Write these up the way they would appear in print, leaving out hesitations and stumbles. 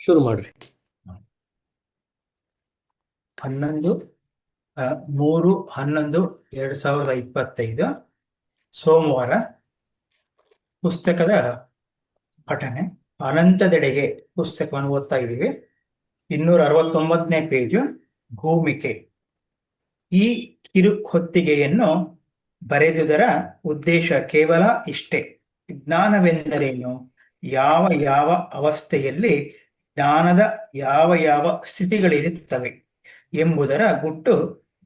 ಶುರು ಮಾಡ್ರಿ. 11 3/11/2025 ಸೋಮವಾರ. ಪುಸ್ತಕದ ಪಠನೆ ಅನಂತದೆಡೆಗೆ ಪುಸ್ತಕವನ್ನು ಓದ್ತಾ ಇದ್ದೀವಿ. 269ನೇ ಪೇಜು. ಭೂಮಿಕೆ. ಈ ಕಿರು ಹೊತ್ತಿಗೆಯನ್ನು ಬರೆದುದರ ಉದ್ದೇಶ ಕೇವಲ ಇಷ್ಟೇ: ಜ್ಞಾನವೆಂದರೇನು, ಯಾವ ಯಾವ ಅವಸ್ಥೆಯಲ್ಲಿ ಜ್ಞಾನದ ಯಾವ ಯಾವ ಸ್ಥಿತಿಗಳಿರುತ್ತವೆ ಎಂಬುದರ ಗುಟ್ಟು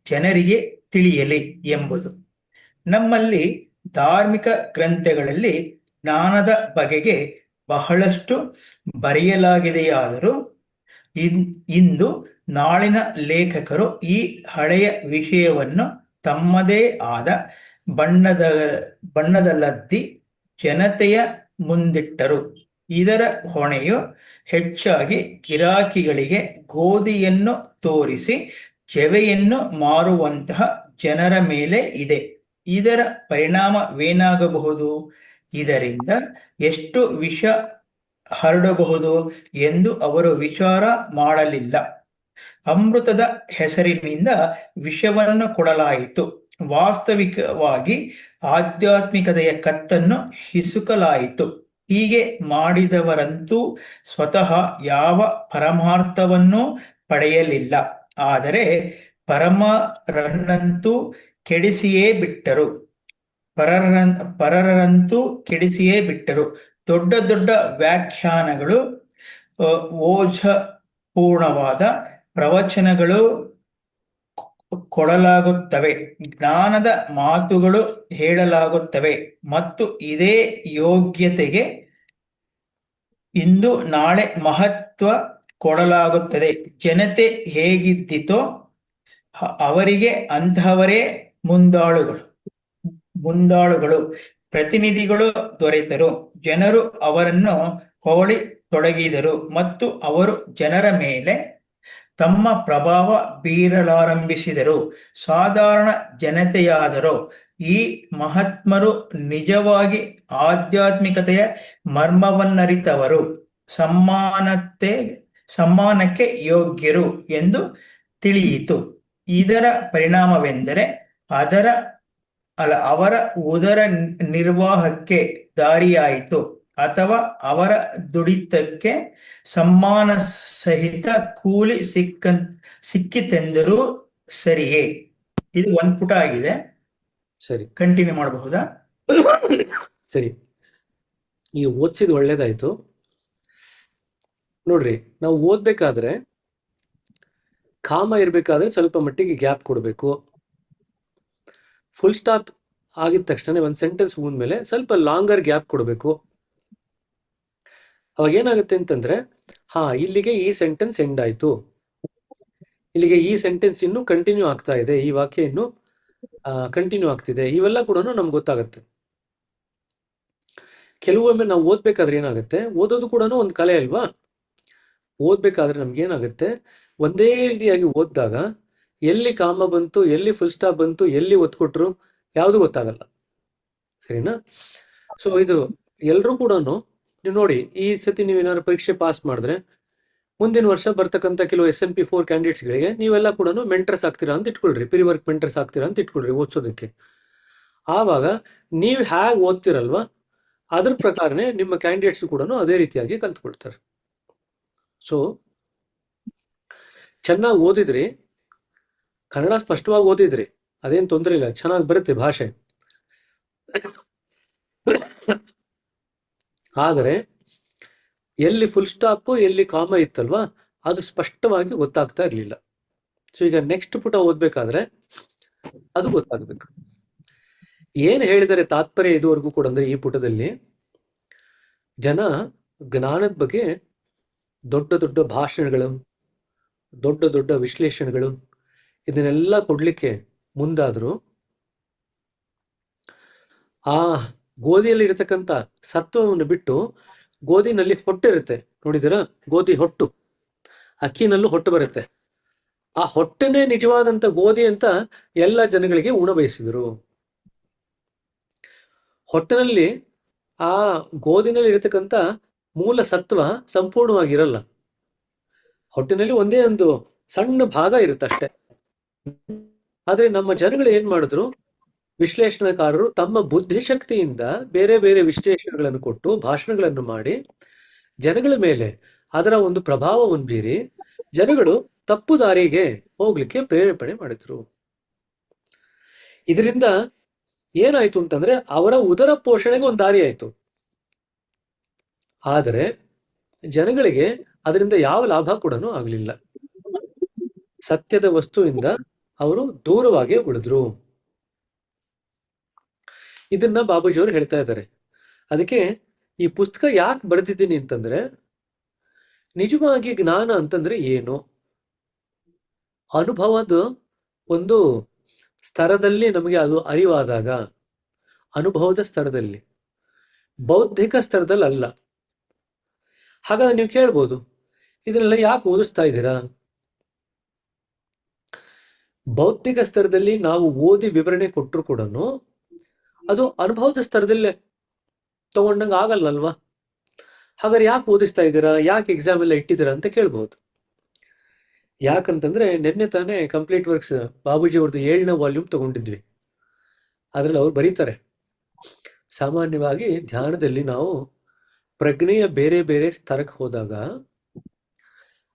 ಜನರಿಗೆ ತಿಳಿಯಲಿ ಎಂಬುದು. ನಮ್ಮಲ್ಲಿ ಧಾರ್ಮಿಕ ಗ್ರಂಥಗಳಲ್ಲಿ ಜ್ಞಾನದ ಬಗೆಗೆ ಬಹಳಷ್ಟು ಬರೆಯಲಾಗಿದೆಯಾದರೂ ಇಂದು ನಾಳಿನ ಲೇಖಕರು ಈ ಹಳೆಯ ವಿಷಯವನ್ನು ತಮ್ಮದೇ ಆದ ಬಣ್ಣದಲ್ಲದ್ದಿ ಜನತೆಯ ಮುಂದಿಟ್ಟರು. ಇದರ ಹೊಣೆಯು ಹೆಚ್ಚಾಗಿ ಗಿರಾಕಿಗಳಿಗೆ ಗೋಧಿಯನ್ನು ತೋರಿಸಿ ಜವೆಯನ್ನು ಮಾರುವಂತಹ ಜನರ ಮೇಲೆ ಇದೆ. ಇದರ ಪರಿಣಾಮವೇನಾಗಬಹುದು, ಇದರಿಂದ ಎಷ್ಟು ವಿಷ ಹರಡಬಹುದು ಎಂದು ಅವರು ವಿಚಾರ ಮಾಡಲಿಲ್ಲ. ಅಮೃತದ ಹೆಸರಿನಿಂದ ವಿಷವನ್ನು ಕೊಡಲಾಯಿತು. ವಾಸ್ತವಿಕವಾಗಿ ಆಧ್ಯಾತ್ಮಿಕತೆಯ ಕತ್ತನ್ನು ಹಿಸುಕಲಾಯಿತು. ಹೀಗೆ ಮಾಡಿದವರಂತೂ ಸ್ವತಃ ಯಾವ ಪರಮಾರ್ಥವನ್ನೂ ಪಡೆಯಲಿಲ್ಲ, ಆದರೆ ಪರಮರನ್ನಂತೂ ಕೆಡಿಸಿಯೇ ಬಿಟ್ಟರು. ಪರರಂತೂ ಕೆಡಿಸಿಯೇ ಬಿಟ್ಟರು. ದೊಡ್ಡ ದೊಡ್ಡ ವ್ಯಾಖ್ಯಾನಗಳು, ಓಜಪೂರ್ಣವಾದ ಪ್ರವಚನಗಳು ಕೊಡಲಾಗುತ್ತವೆ, ಜ್ಞಾನದ ಮಾತುಗಳು ಹೇಳಲಾಗುತ್ತವೆ ಮತ್ತು ಇದೇ ಯೋಗ್ಯತೆಗೆ ಇಂದು ನಾಳೆ ಮಹತ್ವ ಕೊಡಲಾಗುತ್ತದೆ. ಜನತೆ ಹೇಗಿದ್ದಿತೋ ಅವರಿಗೆ ಅಂತಹವರೇ ಮುಂದಾಳುಗಳು ಪ್ರತಿನಿಧಿಗಳು ದೊರೆತರು. ಜನರು ಅವರನ್ನು ಹೊಗಳಿ ತೊಡಗಿದರು ಮತ್ತು ಅವರು ಜನರ ಮೇಲೆ ತಮ್ಮ ಪ್ರಭಾವ ಬೀರಲಾರಂಭಿಸಿದರು. ಸಾಧಾರಣ ಜನತೆಯಾದರೋ ಈ ಮಹಾತ್ಮರು ನಿಜವಾಗಿ ಆಧ್ಯಾತ್ಮಿಕತೆಯ ಮರ್ಮವನ್ನರಿತವರು, ಸಮ್ಮಾನಕ್ಕೆ ಯೋಗ್ಯರು ಎಂದು ತಿಳಿಯಿತು. ಇದರ ಪರಿಣಾಮವೆಂದರೆ ಅವರ ಉದರ ನಿರ್ವಾಹಕ್ಕೆ ದಾರಿಯಾಯಿತು, ಅಥವಾ ಅವರ ದುಡಿತಕ್ಕೆ ಸಮ್ಮಾನ ಸಹಿತ ಕೂಲಿ ಸಿಕ್ಕಿತೆಂದರೂ ಸರಿಯೇ. ಇದು ಒಂದು ಪುಟ ಆಗಿದೆ. ಸರಿ, ಕಂಟಿನ್ಯೂ ಮಾಡಬಹುದಾ? ಸರಿ, ಈ ಓದ್ಸಿದ್ ಒಳ್ಳೇದಾಯ್ತು. ನೋಡ್ರಿ, ನಾವು ಓದ್ಬೇಕಾದ್ರೆ ಕಾಮ ಇರ್ಬೇಕಾದ್ರೆ ಸ್ವಲ್ಪ ಮಟ್ಟಿಗೆ ಗ್ಯಾಪ್ ಕೊಡಬೇಕು. ಫುಲ್ ಸ್ಟಾಪ್ ಆಗಿದ ತಕ್ಷಣ ಒಂದು ಸೆಂಟೆನ್ಸ್ ಮುಂದ್ಮೇಲೆ ಸ್ವಲ್ಪ ಲಾಂಗರ್ ಗ್ಯಾಪ್ ಕೊಡಬೇಕು. ಅವಾಗ ಏನಾಗುತ್ತೆ ಅಂತಂದ್ರೆ, ಇಲ್ಲಿಗೆ ಈ ಸೆಂಟೆನ್ಸ್ ಎಂಡ್ ಆಯ್ತು, ಇಲ್ಲಿಗೆ ಈ ಸೆಂಟೆನ್ಸ್ ಇನ್ನು ಕಂಟಿನ್ಯೂ ಆಗ್ತಾ ಇದೆ, ಈ ವಾಕ್ಯ ಇನ್ನು ಕಂಟಿನ್ಯೂ ಆಗ್ತಿದೆ, ಇವೆಲ್ಲ ಕೂಡ ನಮ್ಗೆ ಗೊತ್ತಾಗುತ್ತೆ. ಕೆಲವೊಮ್ಮೆ ನಾವು ಓದ್ಬೇಕಾದ್ರೆ ಏನಾಗುತ್ತೆ, ಓದೋದು ಕೂಡ ಒಂದು ಕಲೆ ಅಲ್ವಾ. ಓದ್ಬೇಕಾದ್ರೆ ನಮ್ಗೆ ಏನಾಗುತ್ತೆ, ಒಂದೇ ರೀತಿಯಾಗಿ ಓದಿದಾಗ ಎಲ್ಲಿ ಕಾಮ ಬಂತು, ಎಲ್ಲಿ ಫುಲ್ ಸ್ಟಾಪ್ ಬಂತು, ಎಲ್ಲಿ ಒತ್ತು ಕೊಟ್ರು ಯಾವುದು ಗೊತ್ತಾಗಲ್ಲ. ಸರಿನಾ? ಸೊ ಇದು ಎಲ್ರೂ ಕೂಡ ನೀವು ನೋಡಿ, ಈ ಸತಿ ನೀವೇನಾದ್ರು ಪರೀಕ್ಷೆ ಪಾಸ್ ಮಾಡಿದ್ರೆ ಮುಂದಿನ ವರ್ಷ ಬರ್ತಕ್ಕಂಥ ಕೆಲವು SMP4 ಕ್ಯಾಂಡಿಡೇಟ್ಸ್ಗಳಿಗೆ ನೀವೆಲ್ಲ ಕೂಡ ಮೆಂಟರ್ಸ್ ಆಗ್ತೀರಾ ಅಂತ ಇಟ್ಕೊಳ್ರಿ, ವರ್ಕ್ ಮೆಂಟರ್ಸ್ ಆಗ್ತೀರಾ ಅಂತ ಇಟ್ಕೊಳ್ರಿ ಓದಿಸೋದಕ್ಕೆ. ಆವಾಗ ನೀವು ಹೇಗೆ ಓದ್ತಿರಲ್ವಾ ಅದ್ರ ಪ್ರಕಾರನೇ ನಿಮ್ಮ ಕ್ಯಾಂಡಿಡೇಟ್ಸ್ ಕೂಡ ಅದೇ ರೀತಿಯಾಗಿ ಕಲ್ತ್ಕೊಳ್ತಾರೆ. ಸೊ ಚೆನ್ನಾಗಿ ಓದಿದ್ರಿ, ಕನ್ನಡ ಸ್ಪಷ್ಟವಾಗಿ ಓದಿದ್ರಿ, ಅದೇನು ತೊಂದರೆ ಇಲ್ಲ, ಚೆನ್ನಾಗಿ ಬರುತ್ತೆ ಭಾಷೆ. ಆದರೆ ಎಲ್ಲಿ ಫುಲ್ ಸ್ಟಾಪು ಎಲ್ಲಿ ಕಾಮ ಇತ್ತಲ್ವಾ ಅದು ಸ್ಪಷ್ಟವಾಗಿ ಗೊತ್ತಾಗ್ತಾ ಇರಲಿಲ್ಲ. ಸೊ ಈಗ ನೆಕ್ಸ್ಟ್ ಪುಟ ಓದ್ಬೇಕಾದ್ರೆ ಅದು ಗೊತ್ತಾಗ್ಬೇಕು. ಏನು ಹೇಳಿದರೆ ತಾತ್ಪರ್ಯ ಇದುವರೆಗೂ ಕೂಡ ಅಂದ್ರೆ, ಈ ಪುಟದಲ್ಲಿ ಜನ ಜ್ಞಾನದ ಬಗ್ಗೆ ದೊಡ್ಡ ದೊಡ್ಡ ಭಾಷಣಗಳು, ದೊಡ್ಡ ದೊಡ್ಡ ವಿಶ್ಲೇಷಣೆಗಳು ಇದನ್ನೆಲ್ಲ ಕೊಡ್ಲಿಕ್ಕೆ ಮುಂದಾದ್ರು. ಆ ಗೋಧಿಯಲ್ಲಿ ಇರತಕ್ಕಂಥ ಸತ್ವವನ್ನು ಬಿಟ್ಟು ಗೋಧಿನಲ್ಲಿ ಹೊಟ್ಟಿರುತ್ತೆ, ನೋಡಿದಿರಾ? ಗೋಧಿ ಹೊಟ್ಟು, ಅಕ್ಕಿನಲ್ಲೂ ಹೊಟ್ಟು ಬರುತ್ತೆ. ಆ ಹೊಟ್ಟೆನೇ ನಿಜವಾದಂತ ಗೋಧಿ ಅಂತ ಎಲ್ಲ ಜನಗಳಿಗೆ ಉಣಬಯಸಿದರು. ಹೊಟ್ಟೆನಲ್ಲಿ ಆ ಗೋಧಿನಲ್ಲಿ ಇರತಕ್ಕಂಥ ಮೂಲ ಸತ್ವ ಸಂಪೂರ್ಣವಾಗಿರಲ್ಲ, ಹೊಟ್ಟಿನಲ್ಲಿ ಒಂದೇ ಒಂದು ಸಣ್ಣ ಭಾಗ ಇರುತ್ತಷ್ಟೆ. ಆದ್ರೆ ನಮ್ಮ ಜನಗಳು ಏನ್ ಮಾಡಿದ್ರು, ವಿಶ್ಲೇಷಣೆಕಾರರು ತಮ್ಮ ಬುದ್ಧಿಶಕ್ತಿಯಿಂದ ಬೇರೆ ಬೇರೆ ವಿಶ್ಲೇಷಣೆಗಳನ್ನು ಕೊಟ್ಟು ಭಾಷಣಗಳನ್ನು ಮಾಡಿ ಜನಗಳ ಮೇಲೆ ಅದರ ಒಂದು ಪ್ರಭಾವವನ್ನು ಬೀರಿ ಜನಗಳು ತಪ್ಪು ದಾರಿಗೆ ಹೋಗ್ಲಿಕ್ಕೆ ಪ್ರೇರೇಪಣೆ ಮಾಡಿದ್ರು. ಇದರಿಂದ ಏನಾಯ್ತು ಅಂತಂದ್ರೆ ಅವರ ಉದರ ಪೋಷಣೆಗೆ ಒಂದು ದಾರಿ ಆಯ್ತು. ಆದರೆ ಜನಗಳಿಗೆ ಅದರಿಂದ ಯಾವ ಲಾಭ ಕೂಡ ಆಗಲಿಲ್ಲ. ಸತ್ಯದ ವಸ್ತುವಿಂದ ಅವರು ದೂರವಾಗಿ ಉಳಿದ್ರು. ಇದನ್ನ ಬಾಬೂಜಿಯವರು ಹೇಳ್ತಾ ಇದ್ದಾರೆ. ಅದಕ್ಕೆ ಈ ಪುಸ್ತಕ ಯಾಕೆ ಬರೆದಿದ್ದೀನಿ ಅಂತಂದ್ರೆ, ನಿಜವಾಗಿ ಜ್ಞಾನ ಅಂತಂದ್ರೆ ಏನು, ಅನುಭವದ ಒಂದು ಸ್ತರದಲ್ಲಿ ನಮಗೆ ಅದು ಅರಿವಾದಾಗ, ಅನುಭವದ ಸ್ತರದಲ್ಲಿ, ಬೌದ್ಧಿಕ ಸ್ತರದಲ್ಲಿ ಅಲ್ಲ. ಹಾಗಾದ್ರೆ ನೀವು ಕೇಳ್ಬೋದು, ಇದನ್ನೆಲ್ಲ ಯಾಕೆ ಓದಿಸ್ತಾ ಇದ್ದೀರಾ? ಬೌದ್ಧಿಕ ಸ್ತರದಲ್ಲಿ ನಾವು ಓದಿ ವಿವರಣೆ ಕೊಟ್ಟರು ಕೂಡ ಅದು ಅನುಭವದ ಸ್ತರದಲ್ಲೇ ತಗೊಂಡಂಗೆ ಆಗಲ್ಲಲ್ವಾ? ಹಾಗಾದ್ರೆ ಯಾಕೆ ಓದಿಸ್ತಾ ಇದ್ದೀರಾ, ಯಾಕೆ ಎಕ್ಸಾಮ್ ಎಲ್ಲ ಇಟ್ಟಿದ್ದೀರಾ ಅಂತ ಕೇಳ್ಬೋದು. ಯಾಕಂತಂದ್ರೆ ನಿನ್ನೆ ತಾನೇ ಕಂಪ್ಲೀಟ್ ವರ್ಕ್ಸ್ ಬಾಬೂಜಿ ಅವ್ರದ್ದು 7ನೇ ವಾಲ್ಯೂಮ್ ತಗೊಂಡಿದ್ವಿ. ಅದ್ರಲ್ಲಿ ಅವ್ರು ಬರೀತಾರೆ, ಸಾಮಾನ್ಯವಾಗಿ ಧ್ಯಾನದಲ್ಲಿ ನಾವು ಪ್ರಜ್ಞೆಯ ಬೇರೆ ಬೇರೆ ಸ್ತರಕ್ಕೆ ಹೋದಾಗ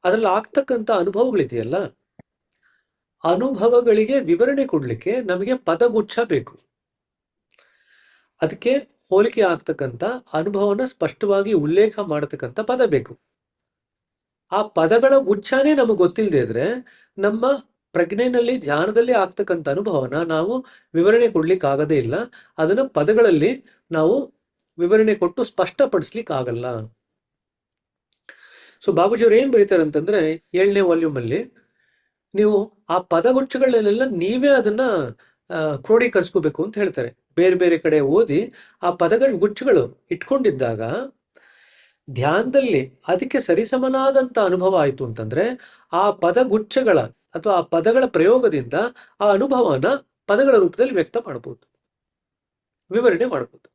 ಅದ್ರಲ್ಲಿ ಆಗ್ತಕ್ಕಂಥ ಅನುಭವಗಳಿದೆಯಲ್ಲ, ಅನುಭವಗಳಿಗೆ ವಿವರಣೆ ಕೊಡ್ಲಿಕ್ಕೆ ನಮಗೆ ಪದಗುಚ್ಛ ಬೇಕು. ಅದಕ್ಕೆ ಹೋಲಿಕೆ ಆಗ್ತಕ್ಕಂಥ ಅನುಭವನ ಸ್ಪಷ್ಟವಾಗಿ ಉಲ್ಲೇಖ ಮಾಡತಕ್ಕಂಥ ಪದ ಬೇಕು. ಆ ಪದಗಳ ಗುಚ್ಛನೇ ನಮಗೆ ಗೊತ್ತಿಲ್ಲದೆ ಇದ್ರೆ ನಮ್ಮ ಪ್ರಜ್ಞೆನಲ್ಲಿ ಧ್ಯಾನದಲ್ಲಿ ಆಗ್ತಕ್ಕಂಥ ಅನುಭವನ ನಾವು ವಿವರಣೆ ಕೊಡ್ಲಿಕ್ಕೆ ಆಗದೇ ಇಲ್ಲ. ಅದನ್ನ ಪದಗಳಲ್ಲಿ ನಾವು ವಿವರಣೆ ಕೊಟ್ಟು ಸ್ಪಷ್ಟಪಡಿಸ್ಲಿಕ್ಕೆ ಆಗಲ್ಲ. ಸೊ ಬಾಬೂಜಿಯವ್ರು ಏನ್ ಬರೀತಾರೆ ಅಂತಂದ್ರೆ, 7ನೇ ವಾಲ್ಯೂಮ್ ಅಲ್ಲಿ ನೀವು ಆ ಪದಗುಚ್ಛಗಳನ್ನೆಲ್ಲ ನೀವೇ ಅದನ್ನ ಕ್ರೋಢೀಕರಿಸ್ಕೋಬೇಕು ಅಂತ ಹೇಳ್ತಾರೆ. ಬೇರೆ ಬೇರೆ ಕಡೆ ಓದಿ ಆ ಪದಗಳ ಗುಚ್ಛಗಳು ಇಟ್ಕೊಂಡಿದ್ದಾಗ ಧ್ಯಾನದಲ್ಲಿ ಅದಕ್ಕೆ ಸರಿಸಮನಾದಂತ ಅನುಭವ ಆಯ್ತು ಅಂತಂದ್ರೆ ಆ ಪದಗುಚ್ಛಗಳ ಅಥವಾ ಆ ಪದಗಳ ಪ್ರಯೋಗದಿಂದ ಆ ಅನುಭವನ ಪದಗಳ ರೂಪದಲ್ಲಿ ವ್ಯಕ್ತ ಮಾಡಬಹುದು, ವಿವರಣೆ ಮಾಡಬಹುದು.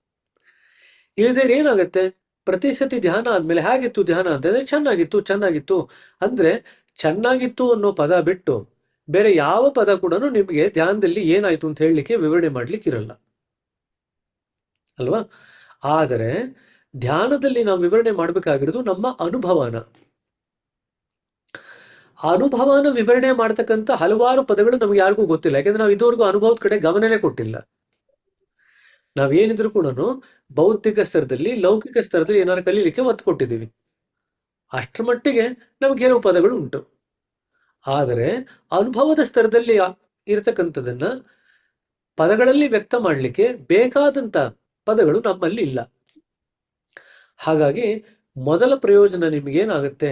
ಇಲ್ಲದೆ ಏನಾಗತ್ತೆ, ಪ್ರತಿ ಸತಿ ಧ್ಯಾನ ಆದ್ಮೇಲೆ ಹೇಗಿತ್ತು ಧ್ಯಾನ ಅಂತಂದ್ರೆ ಚೆನ್ನಾಗಿತ್ತು ಚೆನ್ನಾಗಿತ್ತು ಅಂದ್ರೆ, ಚೆನ್ನಾಗಿತ್ತು ಅನ್ನೋ ಪದ ಬಿಟ್ಟು ಬೇರೆ ಯಾವ ಪದ ಕೂಡ ನಿಮಗೆ ಧ್ಯಾನದಲ್ಲಿ ಏನಾಯ್ತು ಅಂತ ಹೇಳಲಿಕ್ಕೆ ವಿವರಣೆ ಮಾಡ್ಲಿಕ್ಕೆ ಇರಲ್ಲ ಅಲ್ವಾ? ಆದರೆ ಧ್ಯಾನದಲ್ಲಿ ನಾವು ವಿವರಣೆ ಮಾಡಬೇಕಾಗಿರೋದು ನಮ್ಮ ಅನುಭವನ ವಿವರಣೆ ಮಾಡ್ತಕ್ಕಂಥ ಹಲವಾರು ಪದಗಳು ನಮ್ಗೆ ಯಾರಿಗೂ ಗೊತ್ತಿಲ್ಲ. ಯಾಕಂದ್ರೆ ನಾವು ಇದುವರೆಗೂ ಅನುಭವದ ಕಡೆ ಗಮನನೇ ಕೊಟ್ಟಿಲ್ಲ. ನಾವೇನಿದ್ರು ಕೂಡ ಬೌದ್ಧಿಕ ಸ್ತರದಲ್ಲಿ, ಲೌಕಿಕ ಸ್ತರದಲ್ಲಿ ಏನಾದ್ರು ಕಲೀಲಿಕ್ಕೆ ಒತ್ತು ಕೊಟ್ಟಿದ್ದೀವಿ. ಅಷ್ಟರ ಮಟ್ಟಿಗೆ ನಮ್ಗೆ ಕೆಲವು ಪದಗಳು ಉಂಟು. ಆದರೆ ಅನುಭವದ ಸ್ತರದಲ್ಲಿ ಇರತಕ್ಕಂಥದನ್ನ ಪದಗಳಲ್ಲಿ ವ್ಯಕ್ತ ಮಾಡಲಿಕ್ಕೆ ಬೇಕಾದಂತ ಪದಗಳು ನಮ್ಮಲ್ಲಿ ಇಲ್ಲ. ಹಾಗಾಗಿ ಮೊದಲ ಪ್ರಯೋಜನ ನಿಮಗೇನಾಗುತ್ತೆ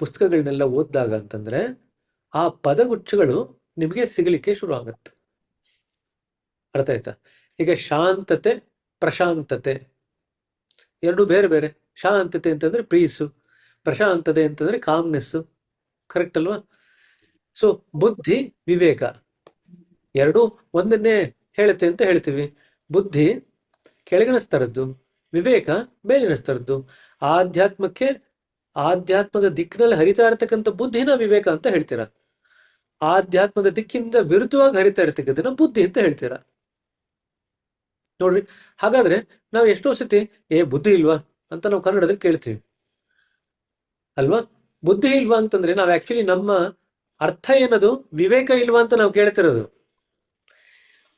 ಪುಸ್ತಕಗಳನ್ನೆಲ್ಲ ಓದಿದಾಗ ಅಂತಂದ್ರೆ, ಆ ಪದಗುಚ್ಛಗಳು ನಿಮಗೆ ಸಿಗಲಿಕ್ಕೆ ಶುರು ಆಗತ್ತೆ. ಅರ್ಥ ಆಯ್ತಾ? ಈಗ ಶಾಂತತೆ, ಪ್ರಶಾಂತತೆ ಎರಡು ಬೇರೆ ಬೇರೆ. ಶಾಂತತೆ ಅಂತಂದ್ರೆ ಪೀಸು, ಪ್ರಶಾಂತತೆ ಅಂತಂದ್ರೆ ಕಾಮ್ನೆಸ್ಸು. ಕರೆಕ್ಟ್ ಅಲ್ವಾ? ಸೊ ಬುದ್ಧಿ, ವಿವೇಕ ಎರಡು ಒಂದನ್ನೇ ಹೇಳುತ್ತೆ ಅಂತ ಹೇಳ್ತೀವಿ. ಬುದ್ಧಿ ಕೆಳಗಿನ ಸ್ತರದ್ದು, ವಿವೇಕ ಮೇಲಿನ ಸ್ತರದ್ದು. ಆಧ್ಯಾತ್ಮದ ದಿಕ್ಕಿನಲ್ಲಿ ಹರಿತಾ ಇರತಕ್ಕಂಥ ಬುದ್ಧಿನ ವಿವೇಕ ಅಂತ ಹೇಳ್ತೀರಾ, ಆಧ್ಯಾತ್ಮದ ದಿಕ್ಕಿಂದ ವಿರುದ್ಧವಾಗಿ ಹರಿತಾ ಇರತಕ್ಕಂಥದನ್ನ ಬುದ್ಧಿ ಅಂತ ಹೇಳ್ತೀರಾ. ನೋಡ್ರಿ, ಹಾಗಾದ್ರೆ ನಾವು ಎಷ್ಟೋ ಸತಿ ಬುದ್ಧಿ ಇಲ್ವಾ ಅಂತ ನಾವು ಕನ್ನಡದಲ್ಲಿ ಕೇಳ್ತೀವಿ ಅಲ್ವಾ? ಬುದ್ಧಿ ಇಲ್ವಾ ಅಂತಂದ್ರೆ ನಾವು ಆಕ್ಚುಲಿ ನಮ್ಮ ಅರ್ಥ ಏನದು, ವಿವೇಕ ಇಲ್ವಾ ಅಂತ ನಾವು ಕೇಳ್ತಿರೋದು.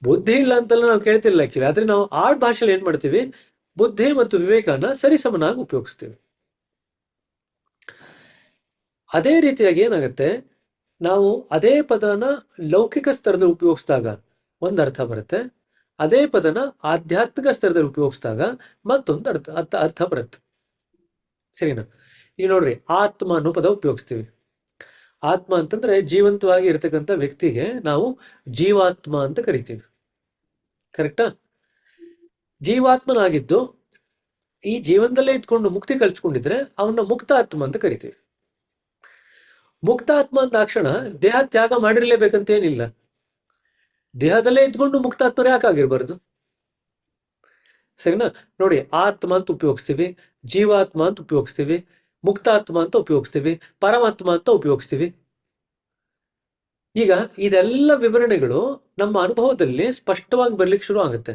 ಬುದ್ಧಿ ಇಲ್ಲ ಅಂತೆಲ್ಲ ನಾವು ಕೇಳ್ತಿಲ್ಲ ಆಕ್ಚುಲಿ. ಆದ್ರೆ ನಾವು ಆಡ್ ಭಾಷೆಯಲ್ಲಿ ಏನ್ ಮಾಡ್ತೀವಿ, ಬುದ್ಧಿ ಮತ್ತು ವಿವೇಕನ ಸರಿಸಮನಾಗಿ ಉಪಯೋಗಿಸ್ತೀವಿ. ಅದೇ ರೀತಿಯಾಗಿ ಏನಾಗುತ್ತೆ, ನಾವು ಅದೇ ಪದನ ಲೌಕಿಕ ಸ್ತರದಲ್ಲಿ ಉಪಯೋಗಿಸಿದಾಗ ಒಂದು ಅರ್ಥ ಬರುತ್ತೆ, ಅದೇ ಪದನ ಆಧ್ಯಾತ್ಮಿಕ ಸ್ತರದಲ್ಲಿ ಉಪಯೋಗಿಸಿದಾಗ ಮತ್ತೊಂದು ಅರ್ಥ ಬರುತ್ತೆ. ಸರಿನಾ? ಈಗ ನೋಡ್ರಿ, ಆತ್ಮ ಅನ್ನೋ ಪದ ಉಪಯೋಗಿಸ್ತೀವಿ. ಆತ್ಮ ಅಂತಂದ್ರೆ ಜೀವಂತವಾಗಿ ಇರತಕ್ಕಂಥ ವ್ಯಕ್ತಿಗೆ ನಾವು ಜೀವಾತ್ಮ ಅಂತ ಕರಿತೀವಿ. ಕರೆಕ್ಟಾ? ಜೀವಾತ್ಮನಾಗಿದ್ದು ಈ ಜೀವನದಲ್ಲೇ ಇದ್ಕೊಂಡು ಮುಕ್ತಿ ಕಲ್ಸ್ಕೊಂಡಿದ್ರೆ ಅವನ್ನ ಮುಕ್ತಾತ್ಮ ಅಂತ ಕರಿತೀವಿ. ಮುಕ್ತಾತ್ಮ ಅಂದ ತಕ್ಷಣ ದೇಹ ತ್ಯಾಗ ಮಾಡಿರ್ಲೇಬೇಕಂತ ಏನಿಲ್ಲ. ದೇಹದಲ್ಲೇ ಇದ್ಕೊಂಡು ಮುಕ್ತಾತ್ಮರೇ ಯಾಕಾಗಿರ್ಬಾರ್ದು? ಸರಿನಾ? ನೋಡಿ, ಆತ್ಮ ಅಂತ ಉಪಯೋಗಿಸ್ತೀವಿ, ಜೀವಾತ್ಮ ಅಂತ ಉಪಯೋಗಿಸ್ತೀವಿ, ಮುಕ್ತಾತ್ಮ ಅಂತ ಉಪಯೋಗಿಸ್ತೀವಿ, ಪರಮಾತ್ಮ ಅಂತ ಉಪಯೋಗಿಸ್ತೀವಿ. ಈಗ ಇದೆಲ್ಲ ವಿವರಣೆಗಳು ನಮ್ಮ ಅನುಭವದಲ್ಲಿ ಸ್ಪಷ್ಟವಾಗಿ ಬರ್ಲಿಕ್ಕೆ ಶುರು ಆಗುತ್ತೆ.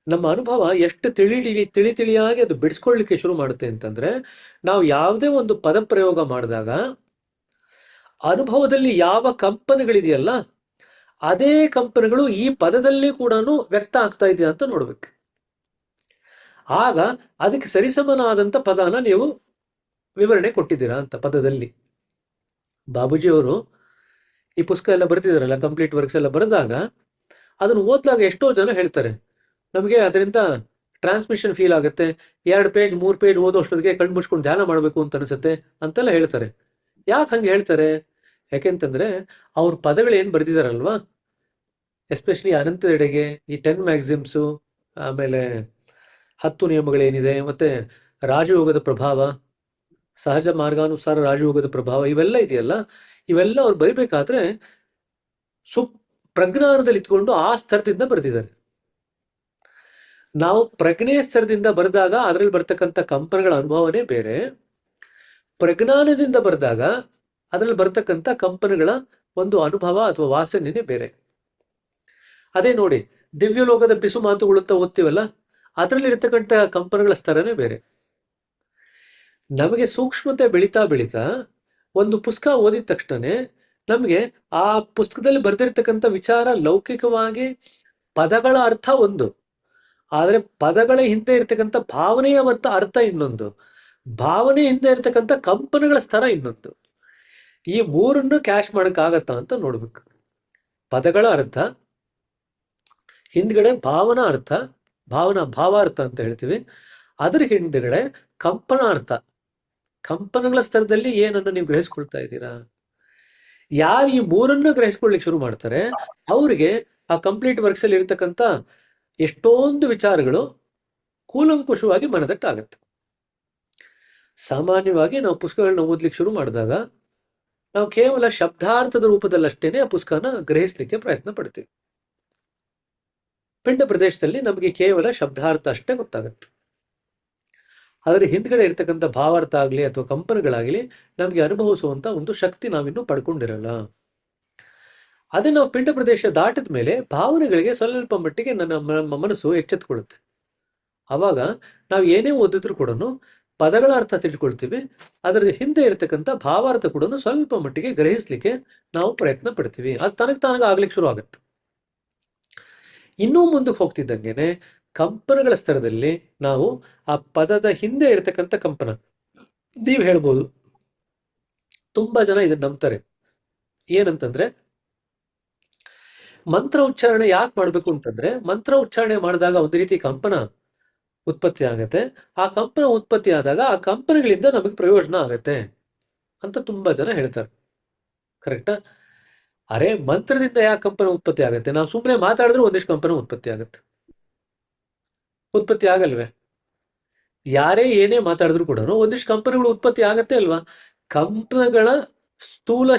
ನಮ್ಮ ಅನುಭವ ಎಷ್ಟು ತಿಳಿಯಾಗಿ ಅದು ಬಿಡಿಸ್ಕೊಳ್ಳಿಕ್ಕೆ ಶುರು ಮಾಡುತ್ತೆ ಅಂತಂದ್ರೆ, ನಾವು ಯಾವುದೇ ಒಂದು ಪದ ಪ್ರಯೋಗ ಮಾಡಿದಾಗ ಅನುಭವದಲ್ಲಿ ಯಾವ ಕಂಪನಗಳಿದೆಯಲ್ಲ, ಅದೇ ಕಂಪನಗಳು ಈ ಪದದಲ್ಲಿ ಕೂಡ ವ್ಯಕ್ತ ಆಗ್ತಾ ಇದೆಯಾ ಅಂತ ನೋಡ್ಬೇಕು. ಆಗ ಅದಕ್ಕೆ ಸರಿಸಮನಾದಂಥ ಪದನ ನೀವು ವಿವರಣೆ ಕೊಟ್ಟಿದ್ದೀರಾ ಅಂತ ಪದದಲ್ಲಿ. ಬಾಬೂಜಿಯವರು ಈ ಪುಸ್ತಕ ಎಲ್ಲ ಬರ್ತಿದಾರಲ್ಲ, ಕಂಪ್ಲೀಟ್ ವರ್ಕ್ಸ್ ಎಲ್ಲ ಬರೆದಾಗ ಅದನ್ನು ಓದಿದಾಗ ಎಷ್ಟೋ ಜನ ಹೇಳ್ತಾರೆ, ನಮಗೆ ಅದರಿಂದ ಟ್ರಾನ್ಸ್ಮಿಷನ್ ಫೀಲ್ ಆಗುತ್ತೆ, 2 ಪೇಜ್ 3 ಪೇಜ್ ಓದೋಷ್ಟೊತ್ತಿಗೆ ಕಣ್ಣು ಮುಚ್ಕೊಂಡು ಧ್ಯಾನ ಮಾಡಬೇಕು ಅಂತ ಅನಿಸುತ್ತೆ ಅಂತೆಲ್ಲ ಹೇಳ್ತಾರೆ. ಯಾಕೆ ಹಂಗೆ ಹೇಳ್ತಾರೆ? ಯಾಕೆಂತಂದ್ರೆ ಅವ್ರ ಪದಗಳು ಏನು ಬರೆದಿದಾರಲ್ವಾ, ಎಸ್ಪೆಷಲಿ ಅನಂತದೆಡೆಗೆ ಈ 10 ಮ್ಯಾಕ್ಸಿಮ್ಸು, ಆಮೇಲೆ 10 ನಿಯಮಗಳೇನಿದೆ, ಮತ್ತೆ ರಾಜಯೋಗದ ಪ್ರಭಾವ, ಸಹಜ ಮಾರ್ಗಾನುಸಾರ ರಾಜಯೋಗದ ಪ್ರಭಾವ, ಇವೆಲ್ಲ ಇದೆಯಲ್ಲ, ಇವೆಲ್ಲ ಅವ್ರು ಬರಿಬೇಕಾದ್ರೆ ಪ್ರಜ್ಞಾನದಲ್ಲಿ ಇತ್ಕೊಂಡು ಆ ಸ್ತರದಿಂದ ಬರೆದಿದ್ದಾರೆ. ನಾವು ಪ್ರಜ್ಞೆಯ ಸ್ತರದಿಂದ ಬರೆದಾಗ ಅದರಲ್ಲಿ ಬರ್ತಕ್ಕಂಥ ಕಂಪನಗಳ ಅನುಭವನೇ ಬೇರೆ, ಪ್ರಜ್ಞಾನದಿಂದ ಬರೆದಾಗ ಅದರಲ್ಲಿ ಬರ್ತಕ್ಕಂಥ ಕಂಪನಗಳ ಒಂದು ಅನುಭವ ಅಥವಾ ವಾಸನೆನೇ ಬೇರೆ. ಅದೇ ನೋಡಿ, ದಿವ್ಯಲೋಕದ ಬಿಸು ಮಾತುಗಳು ಅಂತ ಓದ್ತೀವಲ್ಲ, ಅದರಲ್ಲಿ ಇರ್ತಕ್ಕಂಥ ಕಂಪನಗಳ ಸ್ತರನೇ ಬೇರೆ. ನಮಗೆ ಸೂಕ್ಷ್ಮತೆ ಬೆಳೀತಾ ಬೆಳೀತಾ ಒಂದು ಪುಸ್ತಕ ಓದಿದ ತಕ್ಷಣನೇ ನಮಗೆ ಆ ಪುಸ್ತಕದಲ್ಲಿ ಬರೆದಿರ್ತಕ್ಕಂಥ ವಿಚಾರ ಲೌಕಿಕವಾಗಿ ಪದಗಳ ಅರ್ಥ ಒಂದು, ಆದರೆ ಪದಗಳ ಹಿಂದೆ ಇರ್ತಕ್ಕಂಥ ಭಾವನೆಯ ಅರ್ಥ ಇನ್ನೊಂದು, ಭಾವನೆ ಹಿಂದೆ ಇರ್ತಕ್ಕಂಥ ಕಂಪನಗಳ ಸ್ತರ ಇನ್ನೊಂದು. ಈ ಮೂರನ್ನು ಕ್ಯಾಶ್ ಮಾಡೋಕ್ಕಾಗತ್ತಾ ಅಂತ ನೋಡ್ಬೇಕು. ಪದಗಳ ಅರ್ಥ, ಹಿಂದ್ಗಡೆ ಭಾವನಾ ಅರ್ಥ, ಭಾವಾರ್ಥ ಅಂತ ಹೇಳ್ತೀವಿ, ಅದರ ಹಿಂದ್ಗಡೆ ಕಂಪನಾರ್ಥ, ಕಂಪನಗಳ ಸ್ತರದಲ್ಲಿ ಏನನ್ನು ನೀವು ಗ್ರಹಿಸ್ಕೊಳ್ತಾ ಇದ್ದೀರಾ. ಯಾರು ಈ ಮೂರನ್ನು ಗ್ರಹಿಸ್ಕೊಳ್ಲಿಕ್ಕೆ ಶುರು ಮಾಡ್ತಾರೆ ಅವರಿಗೆ ಆ ಕಂಪ್ಲೀಟ್ ವರ್ಕ್ಸ್ ಅಲ್ಲಿ ಇರ್ತಕ್ಕಂಥ ಎಷ್ಟೊಂದು ವಿಚಾರಗಳು ಕೂಲಂಕುಷವಾಗಿ ಮನದಟ್ಟಾಗತ್ತೆ. ಸಾಮಾನ್ಯವಾಗಿ ನಾವು ಪುಸ್ತಕಗಳನ್ನ ಓದ್ಲಿಕ್ಕೆ ಶುರು ಮಾಡಿದಾಗ ನಾವು ಕೇವಲ ಶಬ್ದಾರ್ಥದ ರೂಪದಲ್ಲಷ್ಟೇನೆ ಆ ಪುಸ್ತಕನ ಗ್ರಹಿಸ್ಲಿಕ್ಕೆ ಪ್ರಯತ್ನ ಪಡ್ತೀವಿ. ಪಿಂಡ ಪ್ರದೇಶದಲ್ಲಿ ನಮಗೆ ಕೇವಲ ಶಬ್ದಾರ್ಥ ಅಷ್ಟೇ ಗೊತ್ತಾಗತ್ತೆ, ಅದರ ಹಿಂದ್ಗಡೆ ಇರ್ತಕ್ಕಂಥ ಭಾವಾರ್ಥ ಆಗಲಿ ಅಥವಾ ಕಂಪನಗಳಾಗಲಿ ನಮಗೆ ಅನುಭವಿಸುವಂತ ಒಂದು ಶಕ್ತಿ ನಾವಿನ್ನೂ ಪಡ್ಕೊಂಡಿರಲ್ಲ. ಅದೇ ನಾವು ಪಿಂಡ ಪ್ರದೇಶ ದಾಟಿದ ಮೇಲೆ ಭಾವನೆಗಳಿಗೆ ಸ್ವಲ್ಪ ಮಟ್ಟಿಗೆ ನಮ್ಮ ಮನಸ್ಸು ಎಚ್ಚೆತ್ಕೊಳ್ಳುತ್ತೆ. ಆವಾಗ ನಾವು ಏನೇ ಓದಿದ್ರು ಕೂಡ ಪದಗಳ ಅರ್ಥ ತಿಳ್ಕೊಳ್ತೀವಿ, ಅದರ ಹಿಂದೆ ಇರ್ತಕ್ಕಂಥ ಭಾವಾರ್ಥ ಕೂಡ ಸ್ವಲ್ಪ ಮಟ್ಟಿಗೆ ಗ್ರಹಿಸ್ಲಿಕ್ಕೆ ನಾವು ಪ್ರಯತ್ನ ಪಡ್ತೀವಿ. ಅದು ತನಗೆ ಆಗ್ಲಿಕ್ಕೆ ಶುರು ಆಗುತ್ತೆ. ಇನ್ನೂ ಮುಂದಕ್ಕೆ ಹೋಗ್ತಿದ್ದಂಗೆನೆ ಕಂಪನಗಳ ಸ್ತರದಲ್ಲಿ ನಾವು ಆ ಪದದ ಹಿಂದೆ ಇರತಕ್ಕಂಥ ಕಂಪನ, ನೀವು ಹೇಳ್ಬೋದು, ತುಂಬಾ ಜನ ಇದನ್ನ ನಂಬ್ತಾರೆ. ಏನಂತಂದ್ರೆ, ಮಂತ್ರ ಉಚ್ಚಾರಣೆ ಯಾಕೆ ಮಾಡ್ಬೇಕು ಅಂತಂದ್ರೆ, ಮಂತ್ರ ಉಚ್ಚಾರಣೆ ಮಾಡಿದಾಗ ಒಂದು ರೀತಿ ಕಂಪನ ಉತ್ಪತ್ತಿ ಆಗತ್ತೆ, ಆ ಕಂಪನ ಉತ್ಪತ್ತಿ ಆದಾಗ ಆ ಕಂಪನಗಳಿಂದ ನಮಗೆ ಪ್ರಯೋಜನ ಆಗತ್ತೆ ಅಂತ ತುಂಬಾ ಜನ ಹೇಳ್ತಾರೆ. ಕರೆಕ್ಟಾ? ಅರೆ, ಮಂತ್ರದಿಂದ ಯಾಕೆ ಕಂಪನ ಉತ್ಪತ್ತಿ ಆಗತ್ತೆ? ನಾವು ಸುಮ್ಮನೆ ಮಾತಾಡಿದ್ರೆ ಒಂದಿಷ್ಟು ಕಂಪನ ಉತ್ಪತ್ತಿ ಆಗಲ್ವೇ? ಯಾರೇ ಏನೇ ಮಾತಾಡಿದ್ರು ಕೂಡ ಒಂದಿಷ್ಟು ಕಂಪನಗಳು ಉತ್ಪತ್ತಿ ಆಗತ್ತೆ ಅಲ್ವಾ? ಕಂಪನಗಳ ಸ್ಥೂಲ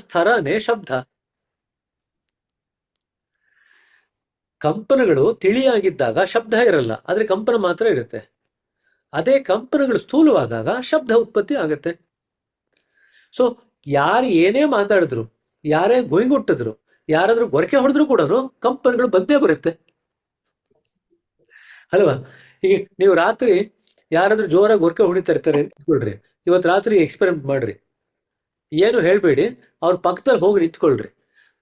ಸ್ತರನೇ ಶಬ್ದ. ಕಂಪನಗಳು ತಿಳಿಯಾಗಿದ್ದಾಗ ಶಬ್ದ ಇರಲ್ಲ, ಆದ್ರೆ ಕಂಪನ ಮಾತ್ರ ಇರುತ್ತೆ. ಅದೇ ಕಂಪನಗಳು ಸ್ಥೂಲವಾದಾಗ ಶಬ್ದ ಉತ್ಪತ್ತಿ ಆಗತ್ತೆ. ಸೊ ಯಾರು ಏನೇ ಮಾತಾಡಿದ್ರು, ಯಾರೇ ಗೊಯ್ಗೊಟ್ಟಿದ್ರು, ಯಾರಾದ್ರೂ ಗೊರಕೆ ಹೊಡೆದ್ರು ಕೂಡ ಕಂಪನಗಳು ಬಂದೇ ಬರುತ್ತೆ ಅಲ್ವಾ? ಈಗ ನೀವು ರಾತ್ರಿ ಯಾರಾದ್ರೂ ಜೋರಾಗಿ ಗೊರಕೆ ಹೊಡಿತಾ ಇರ್ತಾರೆ ನಿಂತ್ಕೊಳ್ರಿ, ಇವತ್ತು ರಾತ್ರಿ ಎಕ್ಸ್ಪೆರಿಮೆಂಟ್ ಮಾಡ್ರಿ, ಏನು ಹೇಳ್ಬೇಡಿ, ಅವ್ರ ಪಕ್ಕದಲ್ಲಿ ಹೋಗಿ ನಿಂತ್ಕೊಳ್ರಿ.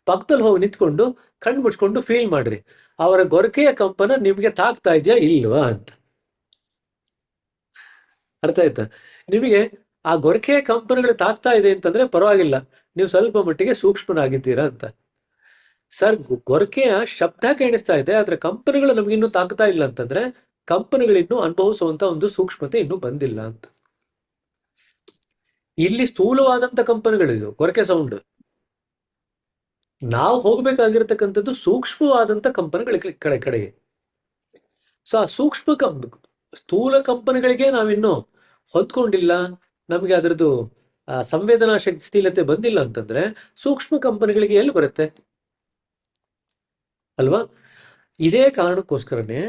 ಪಕ್ಕದಲ್ಲಿ ಹೋಗಿ ನಿಂತ್ಕೊಂಡು ಕಣ್ಣು ಮುಚ್ಕೊಂಡು ಫೀಲ್ ಮಾಡ್ರಿ, ಅವರ ಗೊರಕೆಯ ಕಂಪನ ನಿಮ್ಗೆ ತಾಕ್ತಾ ಇದೆಯಾ ಇಲ್ವಾ ಅಂತ. ಅರ್ಥ ಆಯ್ತಾ? ನಿಮಗೆ ಆ ಗೊರಕೆಯ ಕಂಪನಗಳು ತಾಕ್ತಾ ಇದೆ ಅಂತಂದ್ರೆ ಪರವಾಗಿಲ್ಲ, ನೀವು ಸ್ವಲ್ಪ ಮಟ್ಟಿಗೆ ಸೂಕ್ಷ್ಮನಾಗಿದ್ದೀರಾ ಅಂತ. ಸರ್, ಗೊರಕೆಯ ಶಬ್ದ ಕೇಳಿಸ್ತಾ ಇದೆ, ಆದ್ರೆ ಕಂಪನಗಳು ನಮಗಿನ್ನೂ ತಾಕ್ತಾ ಇಲ್ಲ ಅಂತಂದ್ರೆ ಕಂಪನಗಳಿನ್ನೂ ಅನುಭವಿಸುವಂತ ಒಂದು ಸೂಕ್ಷ್ಮತೆ ಇನ್ನೂ ಬಂದಿಲ್ಲ ಅಂತ. ಇಲ್ಲಿ ಸ್ಥೂಲವಾದಂತ ಕಂಪನಗಳಿದು ಗೊರಕೆ ಸೌಂಡ್. ನಾವು ಹೋಗ್ಬೇಕಾಗಿರತಕ್ಕಂಥದ್ದು ಸೂಕ್ಷ್ಮವಾದಂತ ಕಂಪನಗಳ ಕಡೆಗೆ. ಸೊ ಆ ಸ್ಥೂಲ ಕಂಪನಗಳಿಗೆ ನಾವಿನ್ನೂ ಹೊಂದ್ಕೊಂಡಿಲ್ಲ, ನಮಗೆ ಅದರದ್ದು ಸಂವೇದನಾ ಶಕ್ತಿಲತೆ ಬಂದಿಲ್ಲ ಅಂತಂದ್ರೆ ಸೂಕ್ಷ್ಮ ಕಂಪನಿಗಳಿಗೆ ಎಲ್ಲಿ ಬರುತ್ತೆ ಅಲ್ವಾ? ಇದೇ ಕಾರಣಕ್ಕೋಸ್ಕರನೇ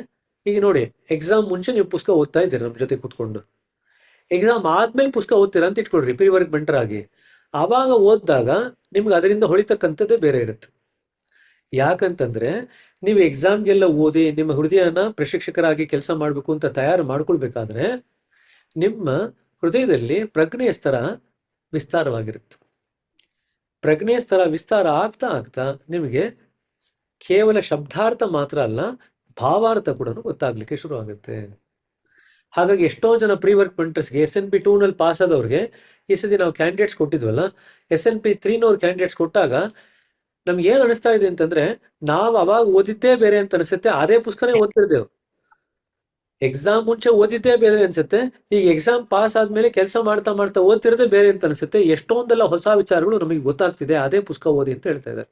ಈಗ ನೋಡಿ, ಎಕ್ಸಾಮ್ ಮುಂಚೆ ನೀವು ಪುಸ್ತಕ ಓದ್ತಾ ಇದ್ದೀರಿ ನಮ್ಮ ಜೊತೆ ಕೂತ್ಕೊಂಡು. ಎಕ್ಸಾಮ್ ಆದ್ಮೇಲೆ ಪುಸ್ತಕ ಓದ್ತೀರಾ ಅಂತ ಇಟ್ಕೊಳ್ರಿ, ಪ್ರೀ ವರ್ಕ್ ಮೆಂಟರ್ ಆಗಿ. ಆವಾಗ ಓದಿದಾಗ ನಿಮ್ಗೆ ಅದರಿಂದ ಹೊಳಿತಕ್ಕಂಥದ್ದೇ ಬೇರೆ ಇರುತ್ತೆ. ಯಾಕಂತಂದ್ರೆ ನೀವು ಎಕ್ಸಾಮ್ಗೆಲ್ಲ ಓದಿ ನಿಮ್ಮ ಹೃದಯನ ಪ್ರಶಿಕ್ಷಕರಾಗಿ ಕೆಲಸ ಮಾಡಬೇಕು ಅಂತ ತಯಾರು ಮಾಡ್ಕೊಳ್ಬೇಕಾದ್ರೆ ನಿಮ್ಮ ಹೃದಯದಲ್ಲಿ ಪ್ರಜ್ಞೆಯ ಸ್ತರ ವಿಸ್ತಾರವಾಗಿರುತ್ತೆ. ಪ್ರಜ್ಞೆಯ ಸ್ತರ ವಿಸ್ತಾರ ಆಗ್ತಾ ಆಗ್ತಾ ನಿಮಗೆ ಕೇವಲ ಶಬ್ದಾರ್ಥ ಮಾತ್ರ ಅಲ್ಲ, ಭಾವಾರ್ಥ ಕೂಡ ಗೊತ್ತಾಗ್ಲಿಕ್ಕೆ ಶುರು ಆಗುತ್ತೆ. ಹಾಗಾಗಿ ಎಷ್ಟೋ ಜನ ಪ್ರೀ ವರ್ಕ್ ಮೆಂಟರ್ಸ್ಗೆ SNP 2 ನಲ್ಲಿ ಪಾಸ್ ಆದವ್ರಿಗೆ ಈ ಸತಿ ನಾವು ಕ್ಯಾಂಡಿಡೇಟ್ಸ್ ಕೊಟ್ಟಿದ್ವಲ್ಲ, SNP 3 ನವ್ರು ಕ್ಯಾಂಡಿಡೇಟ್ಸ್ ಕೊಟ್ಟಾಗ ನಮ್ಗೆ ಏನ್ ಅನಿಸ್ತಾ ಇದೆ ಅಂತಂದ್ರೆ, ನಾವು ಅವಾಗ ಓದಿದ್ದೇ ಬೇರೆ ಅಂತ ಅನಿಸುತ್ತೆ, ಅದೇ ಪುಸ್ತಕನೇ ಓದ್ತಿರ್ದೇವು. ಎಕ್ಸಾಮ್ ಮುಂಚೆ ಓದಿದ್ದೇ ಬೇರೆ ಅನ್ಸುತ್ತೆ, ಈಗ ಎಕ್ಸಾಮ್ ಪಾಸ್ ಆದ್ಮೇಲೆ ಕೆಲಸ ಮಾಡ್ತಾ ಮಾಡ್ತಾ ಓದ್ತಿರೋದೇ ಬೇರೆ ಅಂತ ಅನ್ಸುತ್ತೆ. ಎಷ್ಟೊಂದೆಲ್ಲ ಹೊಸ ವಿಚಾರಗಳು ನಮಗೆ ಗೊತ್ತಾಗ್ತಿದೆ ಅದೇ ಪುಸ್ತಕ ಓದಿ ಅಂತ ಹೇಳ್ತಾ ಇದ್ದಾರೆ.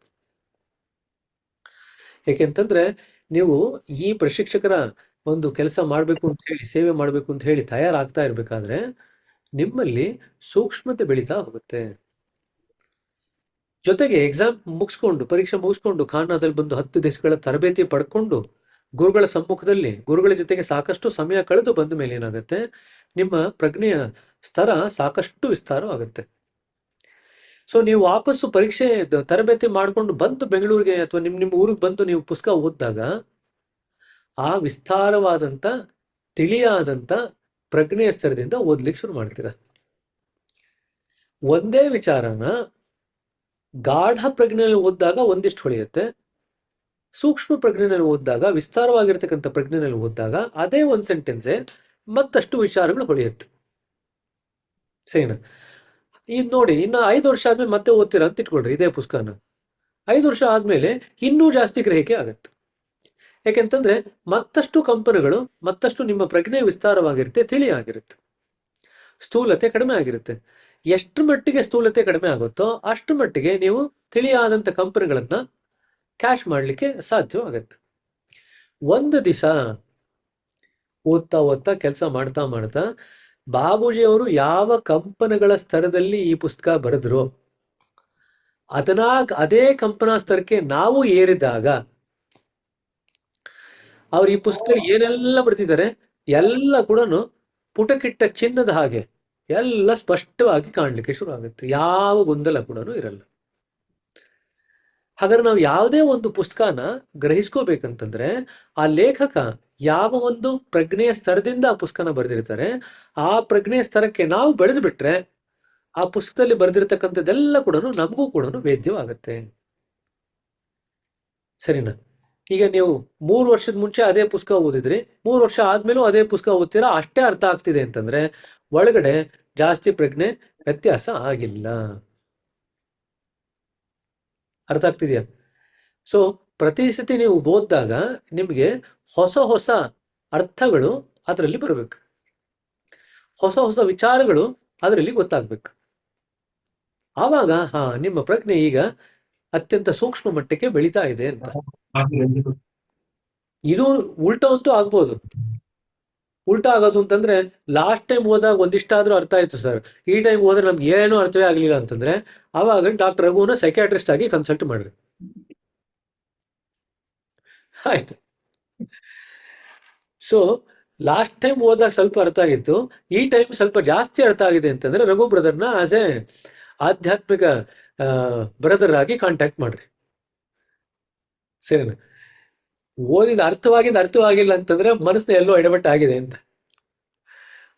ಯಾಕೆಂತಂದ್ರೆ ನೀವು ಈ ಪ್ರಶಿಕ್ಷಕರ ಒಂದು ಕೆಲಸ ಮಾಡಬೇಕು ಅಂತ ಹೇಳಿ, ಸೇವೆ ಮಾಡಬೇಕು ಅಂತ ಹೇಳಿ ತಯಾರಾಗ್ತಾ ಇರ್ಬೇಕಾದ್ರೆ ನಿಮ್ಮಲ್ಲಿ ಸೂಕ್ಷ್ಮತೆ ಬೆಳೀತಾ ಹೋಗುತ್ತೆ. ಜೊತೆಗೆ ಎಕ್ಸಾಮ್ ಮುಗಿಸ್ಕೊಂಡು, ಪರೀಕ್ಷೆ ಮುಗಿಸ್ಕೊಂಡು ಖಾನಾದಲ್ಲಿ ಬಂದು 10 ದಿವಸಗಳ ತರಬೇತಿ ಪಡ್ಕೊಂಡು ಗುರುಗಳ ಸಮ್ಮುಖದಲ್ಲಿ ಗುರುಗಳ ಜೊತೆಗೆ ಸಾಕಷ್ಟು ಸಮಯ ಕಳೆದು ಬಂದ ಮೇಲೆ ಏನಾಗುತ್ತೆ, ನಿಮ್ಮ ಪ್ರಜ್ಞೆಯ ಸ್ತರ ಸಾಕಷ್ಟು ವಿಸ್ತಾರವಾಗುತ್ತೆ. ಸೊ ನೀವು ವಾಪಸ್ಸು ಪರೀಕ್ಷೆ ತರಬೇತಿ ಮಾಡ್ಕೊಂಡು ಬಂದು ಬೆಂಗಳೂರಿಗೆ ಅಥವಾ ನಿಮ್ಮ ಊರಿಗೆ ಬಂದು ನೀವು ಪುಸ್ತಕ ಓದಿದಾಗ ಆ ವಿಸ್ತಾರವಾದಂಥ ತಿಳಿಯಾದಂಥ ಪ್ರಜ್ಞೆಯ ಸ್ತರದಿಂದ ಓದ್ಲಿಕ್ಕೆ ಶುರು ಮಾಡ್ತೀರ. ಒಂದೇ ವಿಚಾರನ ಗಾಢ ಪ್ರಜ್ಞೆಯಲ್ಲಿ ಓದಿದಾಗ ಒಂದಿಷ್ಟು ಹೊಳೆಯುತ್ತೆ, ಸೂಕ್ಷ್ಮ ಪ್ರಜ್ಞೆಯಲ್ಲಿ ಓದಿದಾಗ, ವಿಸ್ತಾರವಾಗಿರ್ತಕ್ಕಂಥ ಪ್ರಜ್ಞೆಯಲ್ಲಿ ಓದಿದಾಗ ಅದೇ ಒಂದು ಸೆಂಟೆನ್ಸೇ ಮತ್ತಷ್ಟು ವಿಚಾರಗಳು ಹೊಳೆಯುತ್ತೆ. ಸರಿನಾ? ಈಗ ನೋಡಿ, ಇನ್ನು 5 ವರ್ಷ ಆದ್ಮೇಲೆ ಮತ್ತೆ ಓದ್ತೀರಾ ಅಂತ ಇಟ್ಕೊಳ್ರಿ ಇದೇ ಪುಸ್ತಕನ. 5 ವರ್ಷ ಆದ್ಮೇಲೆ ಇನ್ನೂ ಜಾಸ್ತಿ ಗ್ರಹಿಕೆ ಆಗತ್ತೆ. ಯಾಕೆಂತಂದ್ರೆ ಮತ್ತಷ್ಟು ಕಂಪನಗಳು, ಮತ್ತಷ್ಟು ನಿಮ್ಮ ಪ್ರಜ್ಞೆ ವಿಸ್ತಾರವಾಗಿರುತ್ತೆ, ತಿಳಿಯಾಗಿರುತ್ತೆ, ಸ್ಥೂಲತೆ ಕಡಿಮೆ ಆಗಿರುತ್ತೆ. ಎಷ್ಟು ಮಟ್ಟಿಗೆ ಸ್ಥೂಲತೆ ಕಡಿಮೆ ಆಗುತ್ತೋ ಅಷ್ಟು ಮಟ್ಟಿಗೆ ನೀವು ತಿಳಿಯಾದಂಥ ಕಂಪನಿಗಳನ್ನ ಕ್ಯಾಶ್ ಮಾಡಲಿಕ್ಕೆ ಸಾಧ್ಯವಾಗತ್ತೆ. ಒಂದು ದಿವಸ ಓದ್ತಾ ಓದ್ತಾ ಕೆಲಸ ಮಾಡ್ತಾ ಮಾಡ್ತಾ ಬಾಬೂಜಿಯವರು ಯಾವ ಕಂಪನಗಳ ಸ್ತರದಲ್ಲಿ ಈ ಪುಸ್ತಕ ಬರೆದ್ರು ಅದೇ ಕಂಪನಾ ಸ್ತರಕ್ಕೆ ನಾವು ಏರಿದಾಗ ಅವ್ರು ಈ ಪುಸ್ತಕ ಏನೆಲ್ಲ ಬರೆದಿದ್ದಾರೆ ಎಲ್ಲ ಕೂಡ ಪುಟಕಿಟ್ಟ ಚಿನ್ನದ ಹಾಗೆ ಎಲ್ಲ ಸ್ಪಷ್ಟವಾಗಿ ಕಾಣಲಿಕ್ಕೆ ಶುರು ಆಗುತ್ತೆ. ಯಾವ ಗೊಂದಲ ಕೂಡ ಇರಲ್ಲ. ಹಾಗಾದ್ರೆ ನಾವು ಯಾವುದೇ ಒಂದು ಪುಸ್ತಕನ ಗ್ರಹಿಸ್ಕೋಬೇಕಂತಂದ್ರೆ ಆ ಲೇಖಕ ಯಾವ ಒಂದು ಪ್ರಜ್ಞೆಯ ಸ್ತರದಿಂದ ಆ ಪುಸ್ತಕನ ಬರೆದಿರ್ತಾರೆ ಆ ಪ್ರಜ್ಞೆಯ ಸ್ತರಕ್ಕೆ ನಾವು ಬೆಳೆದು ಬಿಟ್ರೆ ಆ ಪುಸ್ತಕದಲ್ಲಿ ಬರೆದಿರ್ತಕ್ಕಂಥದ್ದೆಲ್ಲ ಕೂಡ ನಮಗೂ ಕೂಡ ವೇದ್ಯವಾಗತ್ತೆ. ಸರಿನಾ? ಈಗ ನೀವು 3 ವರ್ಷದ ಮುಂಚೆ ಅದೇ ಪುಸ್ತಕ ಓದಿದ್ರಿ, 3 ವರ್ಷ ಆದ್ಮೇಲೂ ಅದೇ ಪುಸ್ತಕ ಓದ್ತೀರಾ, ಅಷ್ಟೇ ಅರ್ಥ ಆಗ್ತಿದೆ ಅಂತಂದ್ರೆ ಒಳಗಡೆ ಜಾಸ್ತಿ ಪ್ರಜ್ಞೆ ವ್ಯತ್ಯಾಸ ಆಗಿಲ್ಲ. ಅರ್ಥ ಆಗ್ತಿದ್ಯಾ? ಸೊ ಪ್ರತಿ ಸತಿ ನೀವು ಓದಿದಾಗ ನಿಮಗೆ ಹೊಸ ಹೊಸ ಅರ್ಥಗಳು ಅದರಲ್ಲಿ ಬರಬೇಕು, ಹೊಸ ಹೊಸ ವಿಚಾರಗಳು ಅದರಲ್ಲಿ ಗೊತ್ತಾಗ್ಬೇಕು. ಆವಾಗ ನಿಮ್ಮ ಪ್ರಜ್ಞೆ ಈಗ ಅತ್ಯಂತ ಸೂಕ್ಷ್ಮ ಮಟ್ಟಕ್ಕೆ ಬೆಳೀತಾ ಇದೆ ಅಂತ. ಇದು ಉಲ್ಟಾ ಅಂತೂ ಆಗ್ಬೋದು. ಉಲ್ಟಾ ಆಗೋದು ಅಂತಂದ್ರೆ ಲಾಸ್ಟ್ ಟೈಮ್ ಓದಾಗ ಒಂದಿಷ್ಟಾದ್ರೂ ಅರ್ಥ ಆಯ್ತು ಸರ್, ಈ ಟೈಮ್ ಹೋದ್ರೆ ನಮ್ಗೆ ಏನೂ ಅರ್ಥವೇ ಆಗ್ಲಿಲ್ಲ ಅಂತಂದ್ರೆ ಅವಾಗ ಡಾಕ್ಟರ್ ರಘುನ ಸೈಕ್ಯಾಟ್ರಿಸ್ಟ್ ಆಗಿ ಕನ್ಸಲ್ಟ್ ಮಾಡ್ರಿ. ಆಯ್ತು. ಸೊ ಲಾಸ್ಟ್ ಟೈಮ್ ಓದಾಗ ಸ್ವಲ್ಪ ಅರ್ಥ ಆಗಿತ್ತು, ಈ ಟೈಮ್ ಸ್ವಲ್ಪ ಜಾಸ್ತಿ ಅರ್ಥ ಆಗಿದೆ ಅಂತಂದ್ರೆ ರಘು ಬ್ರದರ್ನ ಆಸ್ ಎ ಆಧ್ಯಾತ್ಮಿಕ ಬ್ರದರ್ ಆಗಿ ಕಾಂಟ್ಯಾಕ್ಟ್ ಮಾಡ್ರಿ. ಸರಿನಾ? ಓದಿದ ಅರ್ಥವಾಗಿಲ್ಲ ಅಂತಂದ್ರೆ ಮನಸ್ಸಿನ ಎಲ್ಲೋ ಎಡವಟ್ಟು ಆಗಿದೆ ಅಂತ.